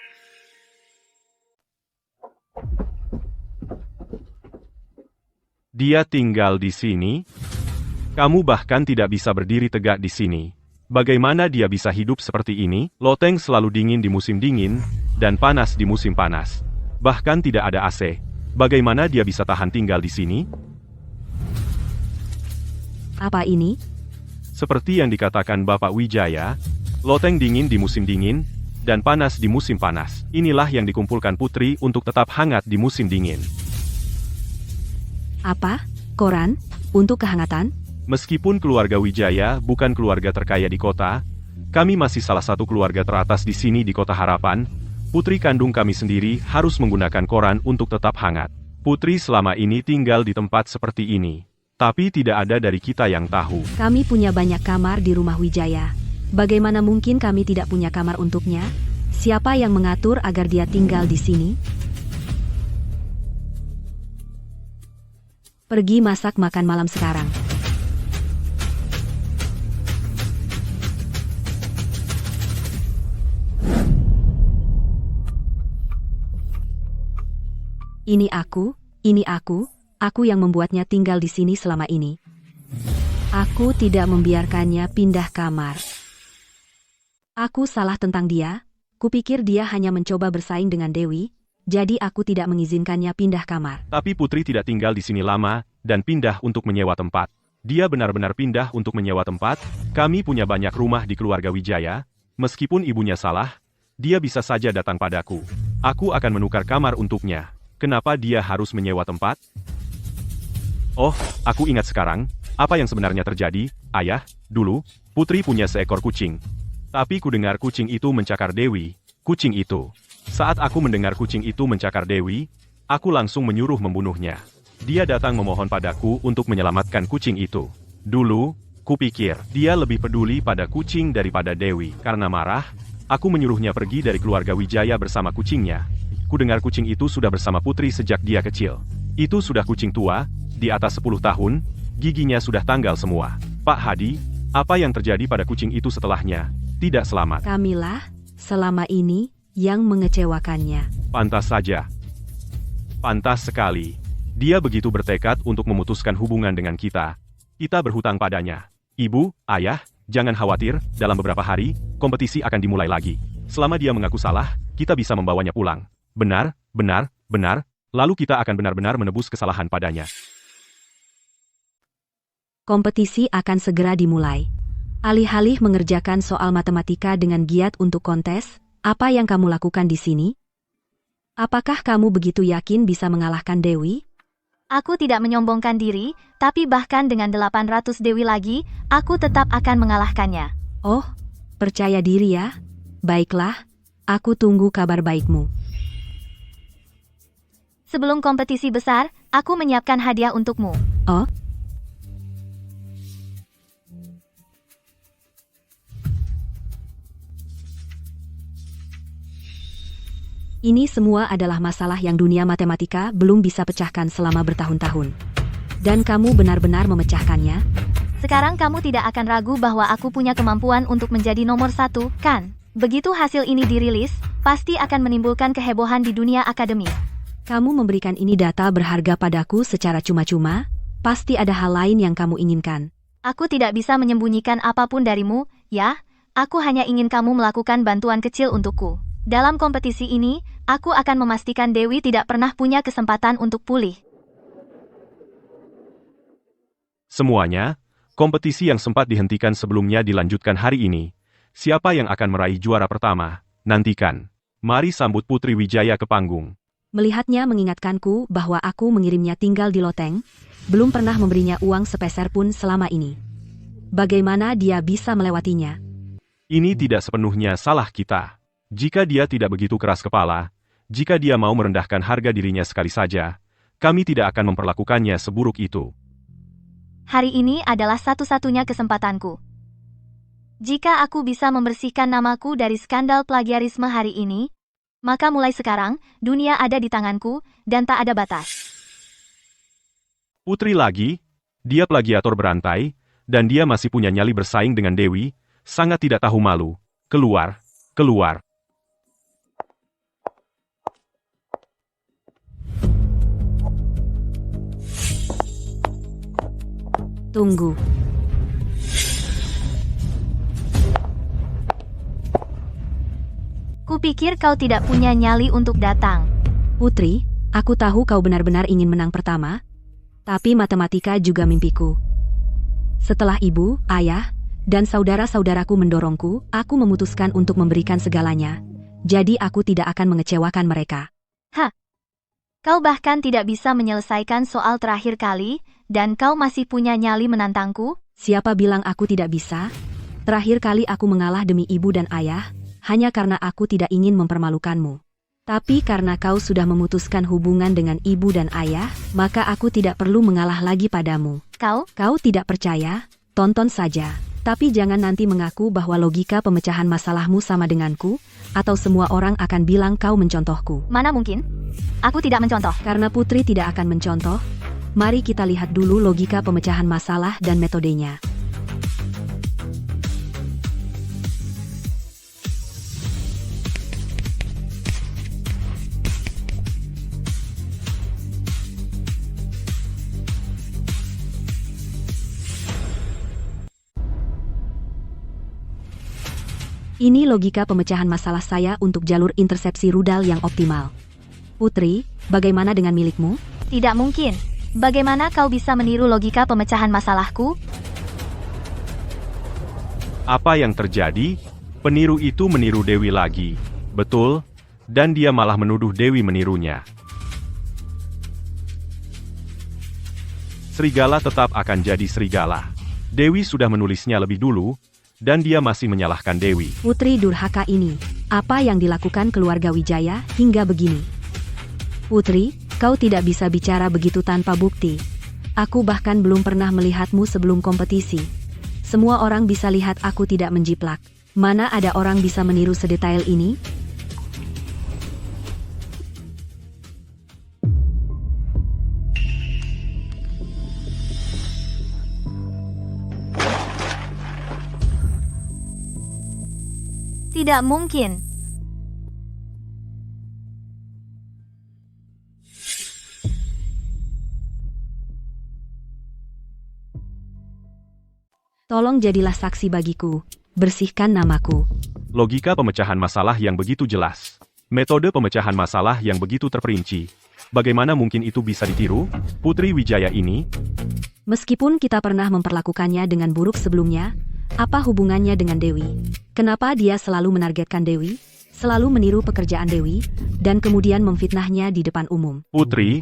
Dia tinggal di sini? Kamu bahkan tidak bisa berdiri tegak di sini. Bagaimana dia bisa hidup seperti ini? Loteng selalu dingin di musim dingin, dan panas di musim panas. Bahkan tidak ada AC. Bagaimana dia bisa tahan tinggal di sini? Apa ini? Seperti yang dikatakan Bapak Wijaya, loteng dingin di musim dingin, dan panas di musim panas. Inilah yang dikumpulkan Putri untuk tetap hangat di musim dingin. Apa? Koran? Untuk kehangatan? Meskipun keluarga Wijaya bukan keluarga terkaya di kota, kami masih salah satu keluarga teratas di sini di Kota Harapan. Putri kandung kami sendiri harus menggunakan koran untuk tetap hangat. Putri selama ini tinggal di tempat seperti ini. Tapi tidak ada dari kita yang tahu. Kami punya banyak kamar di rumah Wijaya. Bagaimana mungkin kami tidak punya kamar untuknya? Siapa yang mengatur agar dia tinggal di sini? Pergi masak makan malam sekarang. Ini aku yang membuatnya tinggal di sini selama ini. Aku tidak membiarkannya pindah kamar. Aku salah tentang dia. Kupikir dia hanya mencoba bersaing dengan Dewi, jadi aku tidak mengizinkannya pindah kamar. Tapi Putri tidak tinggal di sini lama, dan pindah untuk menyewa tempat. Dia benar-benar pindah untuk menyewa tempat. Kami punya banyak rumah di keluarga Wijaya. Meskipun ibunya salah, dia bisa saja datang padaku. Aku akan menukar kamar untuknya. Kenapa dia harus menyewa tempat? Oh, aku ingat sekarang. Apa yang sebenarnya terjadi, Ayah? Dulu, Putri punya seekor kucing. Tapi ku dengar kucing itu mencakar Dewi. Kucing itu. Saat aku mendengar kucing itu mencakar Dewi, aku langsung menyuruh membunuhnya. Dia datang memohon padaku untuk menyelamatkan kucing itu. Dulu, kupikir dia lebih peduli pada kucing daripada Dewi. Karena marah, aku menyuruhnya pergi dari keluarga Wijaya bersama kucingnya. Ku dengar kucing itu sudah bersama Putri sejak dia kecil. Itu sudah kucing tua, di atas 10 tahun, giginya sudah tanggal semua. Pak Hadi, apa yang terjadi pada kucing itu setelahnya? Tidak selamat. Kamilah, selama ini, yang mengecewakannya. Pantas saja. Pantas sekali. Dia begitu bertekad untuk memutuskan hubungan dengan kita. Kita berhutang padanya. Ibu, Ayah, jangan khawatir, dalam beberapa hari, kompetisi akan dimulai lagi. Selama dia mengaku salah, kita bisa membawanya pulang. Benar, lalu kita akan benar-benar menebus kesalahan padanya. Kompetisi akan segera dimulai. Alih-alih mengerjakan soal matematika dengan giat untuk kontes, apa yang kamu lakukan di sini? Apakah kamu begitu yakin bisa mengalahkan Dewi? Aku tidak menyombongkan diri, tapi bahkan dengan 800 Dewi lagi, aku tetap akan mengalahkannya. Oh, percaya diri ya. Baiklah, aku tunggu kabar baikmu. Sebelum kompetisi besar, aku menyiapkan hadiah untukmu. Oh? Ini semua adalah masalah yang dunia matematika belum bisa pecahkan selama bertahun-tahun. Dan kamu benar-benar memecahkannya? Sekarang kamu tidak akan ragu bahwa aku punya kemampuan untuk menjadi nomor 1, kan? Begitu hasil ini dirilis, pasti akan menimbulkan kehebohan di dunia akademis. Kamu memberikan ini data berharga padaku secara cuma-cuma? Pasti ada hal lain yang kamu inginkan. Aku tidak bisa menyembunyikan apapun darimu, ya? Aku hanya ingin kamu melakukan bantuan kecil untukku. Dalam kompetisi ini, aku akan memastikan Dewi tidak pernah punya kesempatan untuk pulih. Semuanya, kompetisi yang sempat dihentikan sebelumnya dilanjutkan hari ini. Siapa yang akan meraih juara pertama? Nantikan. Mari sambut Putri Wijaya ke panggung. Melihatnya mengingatkanku bahwa aku mengirimnya tinggal di loteng, belum pernah memberinya uang sepeser pun selama ini. Bagaimana dia bisa melewatinya? Ini tidak sepenuhnya salah kita. Jika dia tidak begitu keras kepala, jika dia mau merendahkan harga dirinya sekali saja, kami tidak akan memperlakukannya seburuk itu. Hari ini adalah satu-satunya kesempatanku. Jika aku bisa membersihkan namaku dari skandal plagiarisme hari ini, maka mulai sekarang, dunia ada di tanganku, dan tak ada batas. Putri lagi, dia plagiator berantai, dan dia masih punya nyali bersaing dengan Dewi, sangat tidak tahu malu. Keluar, keluar. Tunggu. Kupikir kau tidak punya nyali untuk datang. Putri, aku tahu kau benar-benar ingin menang pertama, tapi matematika juga mimpiku. Setelah ibu, ayah, dan saudara-saudaraku mendorongku, aku memutuskan untuk memberikan segalanya. Jadi aku tidak akan mengecewakan mereka. Kau bahkan tidak bisa menyelesaikan soal terakhir kali, dan kau masih punya nyali menantangku? Siapa bilang aku tidak bisa? Terakhir kali aku mengalah demi ibu dan ayah, hanya karena aku tidak ingin mempermalukanmu. Tapi karena kau sudah memutuskan hubungan dengan ibu dan ayah, maka aku tidak perlu mengalah lagi padamu. Kau tidak percaya? Tonton saja. Tapi jangan nanti mengaku bahwa logika pemecahan masalahmu sama denganku, atau semua orang akan bilang kau mencontohku. Mana mungkin? Aku tidak mencontoh. Karena Putri tidak akan mencontoh, mari kita lihat dulu logika pemecahan masalah dan metodenya. Ini logika pemecahan masalah saya untuk jalur intersepsi rudal yang optimal. Putri, bagaimana dengan milikmu? Tidak mungkin. Bagaimana kau bisa meniru logika pemecahan masalahku? Apa yang terjadi? Peniru itu meniru Dewi lagi. Betul, dan dia malah menuduh Dewi menirunya. Serigala tetap akan jadi serigala. Dewi sudah menulisnya lebih dulu, dan dia masih menyalahkan Dewi. Putri durhaka ini, apa yang dilakukan keluarga Wijaya hingga begini? Putri, kau tidak bisa bicara begitu tanpa bukti. Aku bahkan belum pernah melihatmu sebelum kompetisi. Semua orang bisa lihat aku tidak menjiplak. Mana ada orang bisa meniru sedetail ini? Tidak mungkin. Tolong jadilah saksi bagiku. Bersihkan namaku. Logika pemecahan masalah yang begitu jelas. Metode pemecahan masalah yang begitu terperinci. Bagaimana mungkin itu bisa ditiru? Putri Wijaya ini? Meskipun kita pernah memperlakukannya dengan buruk sebelumnya, apa hubungannya dengan Dewi? Kenapa dia selalu menargetkan Dewi? Selalu meniru pekerjaan Dewi, dan kemudian memfitnahnya di depan umum? Putri,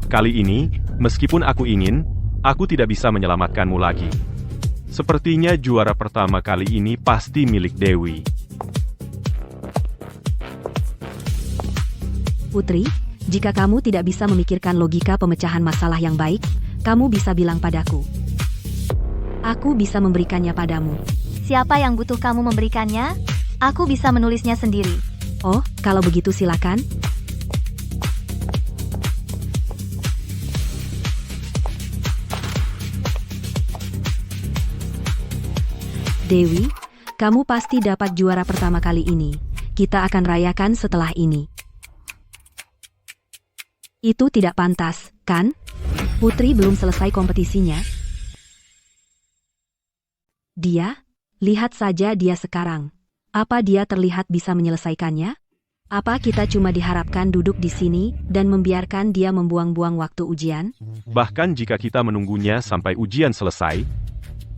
kali ini, meskipun aku ingin, aku tidak bisa menyelamatkanmu lagi. Sepertinya juara pertama kali ini pasti milik Dewi. Putri, jika kamu tidak bisa memikirkan logika pemecahan masalah yang baik, kamu bisa bilang padaku. Aku bisa memberikannya padamu. Siapa yang butuh kamu memberikannya? Aku bisa menulisnya sendiri. Oh, Kalau begitu silakan. Dewi, kamu pasti dapat juara pertama kali ini. Kita akan rayakan setelah ini. Itu tidak pantas, kan? Putri belum selesai kompetisinya. Dia? Lihat saja dia sekarang. Apa dia terlihat bisa menyelesaikannya? Apa kita cuma diharapkan duduk di sini dan membiarkan dia membuang-buang waktu ujian? Bahkan jika kita menunggunya sampai ujian selesai,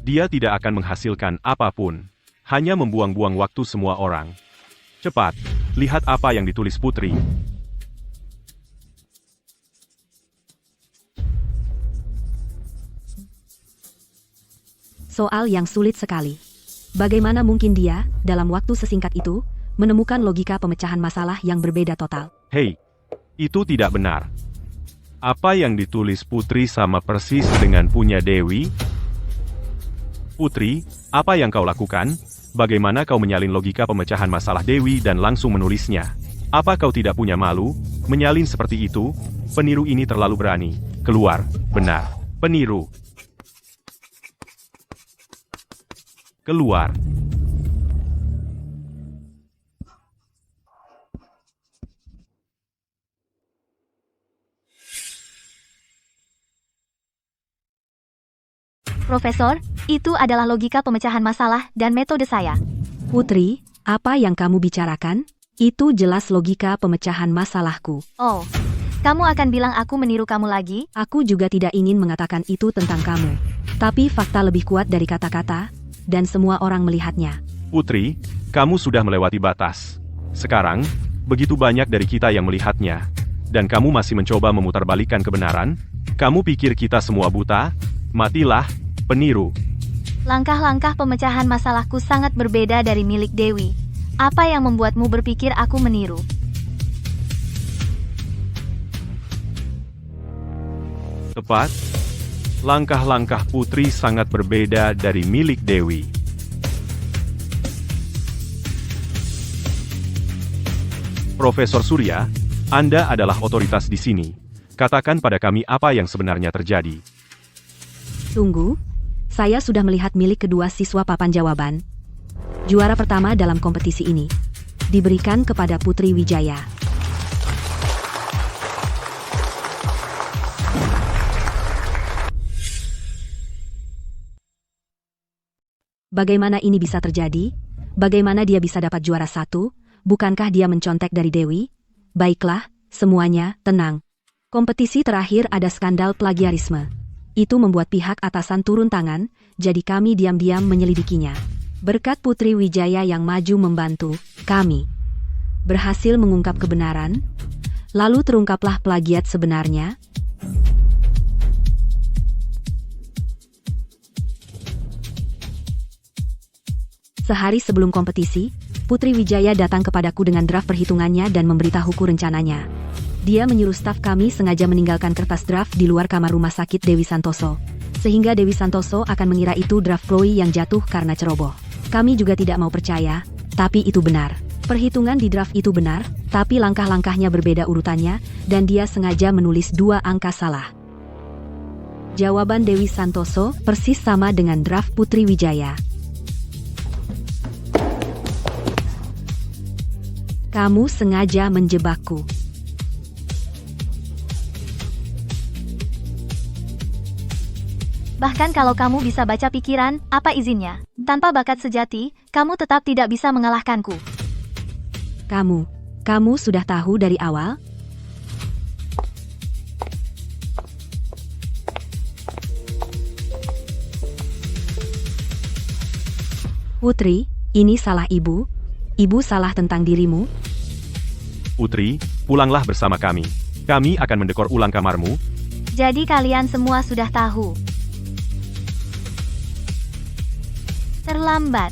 dia tidak akan menghasilkan apapun. Hanya membuang-buang waktu semua orang. Cepat, lihat apa yang ditulis Putri. Soal yang sulit sekali. Bagaimana mungkin dia, dalam waktu sesingkat itu, menemukan logika pemecahan masalah yang berbeda total? Hei, itu tidak benar. Apa yang ditulis Putri sama persis dengan punya Dewi? Putri, apa yang kau lakukan? Bagaimana kau menyalin logika pemecahan masalah Dewi dan langsung menulisnya? Apa kau tidak punya malu? Menyalin seperti itu? Peniru ini terlalu berani. Keluar, benar. Peniru. Keluar. Profesor, itu adalah logika pemecahan masalah dan metode saya. Putri, apa yang kamu bicarakan? Itu jelas logika pemecahan masalahku. Oh, kamu akan bilang aku meniru kamu lagi? Aku juga tidak ingin mengatakan itu tentang kamu. Tapi fakta lebih kuat dari kata-kata, dan semua orang melihatnya. Putri, kamu sudah melewati batas. Sekarang, begitu banyak dari kita yang melihatnya. Dan kamu masih mencoba memutarbalikkan kebenaran? Kamu pikir kita semua buta? Matilah, peniru. Langkah-langkah pemecahan masalahku sangat berbeda dari milik Dewi. Apa yang membuatmu berpikir aku meniru? Tepat. Langkah-langkah Putri sangat berbeda dari milik Dewi. Profesor Surya, Anda adalah otoritas di sini. Katakan pada kami apa yang sebenarnya terjadi. Tunggu, saya sudah melihat milik kedua siswa papan jawaban. Juara pertama dalam kompetisi ini diberikan kepada Putri Wijaya. Bagaimana ini bisa terjadi? Bagaimana dia bisa dapat juara satu? Bukankah dia mencontek dari Dewi? Baiklah, semuanya, tenang. Kompetisi terakhir ada skandal plagiarisme. Itu membuat pihak atasan turun tangan, jadi kami diam-diam menyelidikinya. Berkat Putri Wijaya yang maju membantu, kami berhasil mengungkap kebenaran. Lalu terungkaplah plagiat sebenarnya. Sehari sebelum kompetisi, Putri Wijaya datang kepadaku dengan draft perhitungannya dan memberitahuku rencananya. Dia menyuruh staf kami sengaja meninggalkan kertas draft di luar kamar rumah sakit Dewi Santoso. Sehingga Dewi Santoso akan mengira itu draft Chloe yang jatuh karena ceroboh. Kami juga tidak mau percaya, tapi itu benar. Perhitungan di draft itu benar, tapi langkah-langkahnya berbeda urutannya, dan dia sengaja menulis 2 angka salah. Jawaban Dewi Santoso persis sama dengan draft Putri Wijaya. Kamu sengaja menjebakku. Bahkan kalau kamu bisa baca pikiran, apa izinnya? Tanpa bakat sejati, kamu tetap tidak bisa mengalahkanku. Kamu sudah tahu dari awal? Putri, ini salah ibu. Ibu salah tentang dirimu. Putri, pulanglah bersama kami. Kami akan mendekor ulang kamarmu. Jadi kalian semua sudah tahu. Terlambat.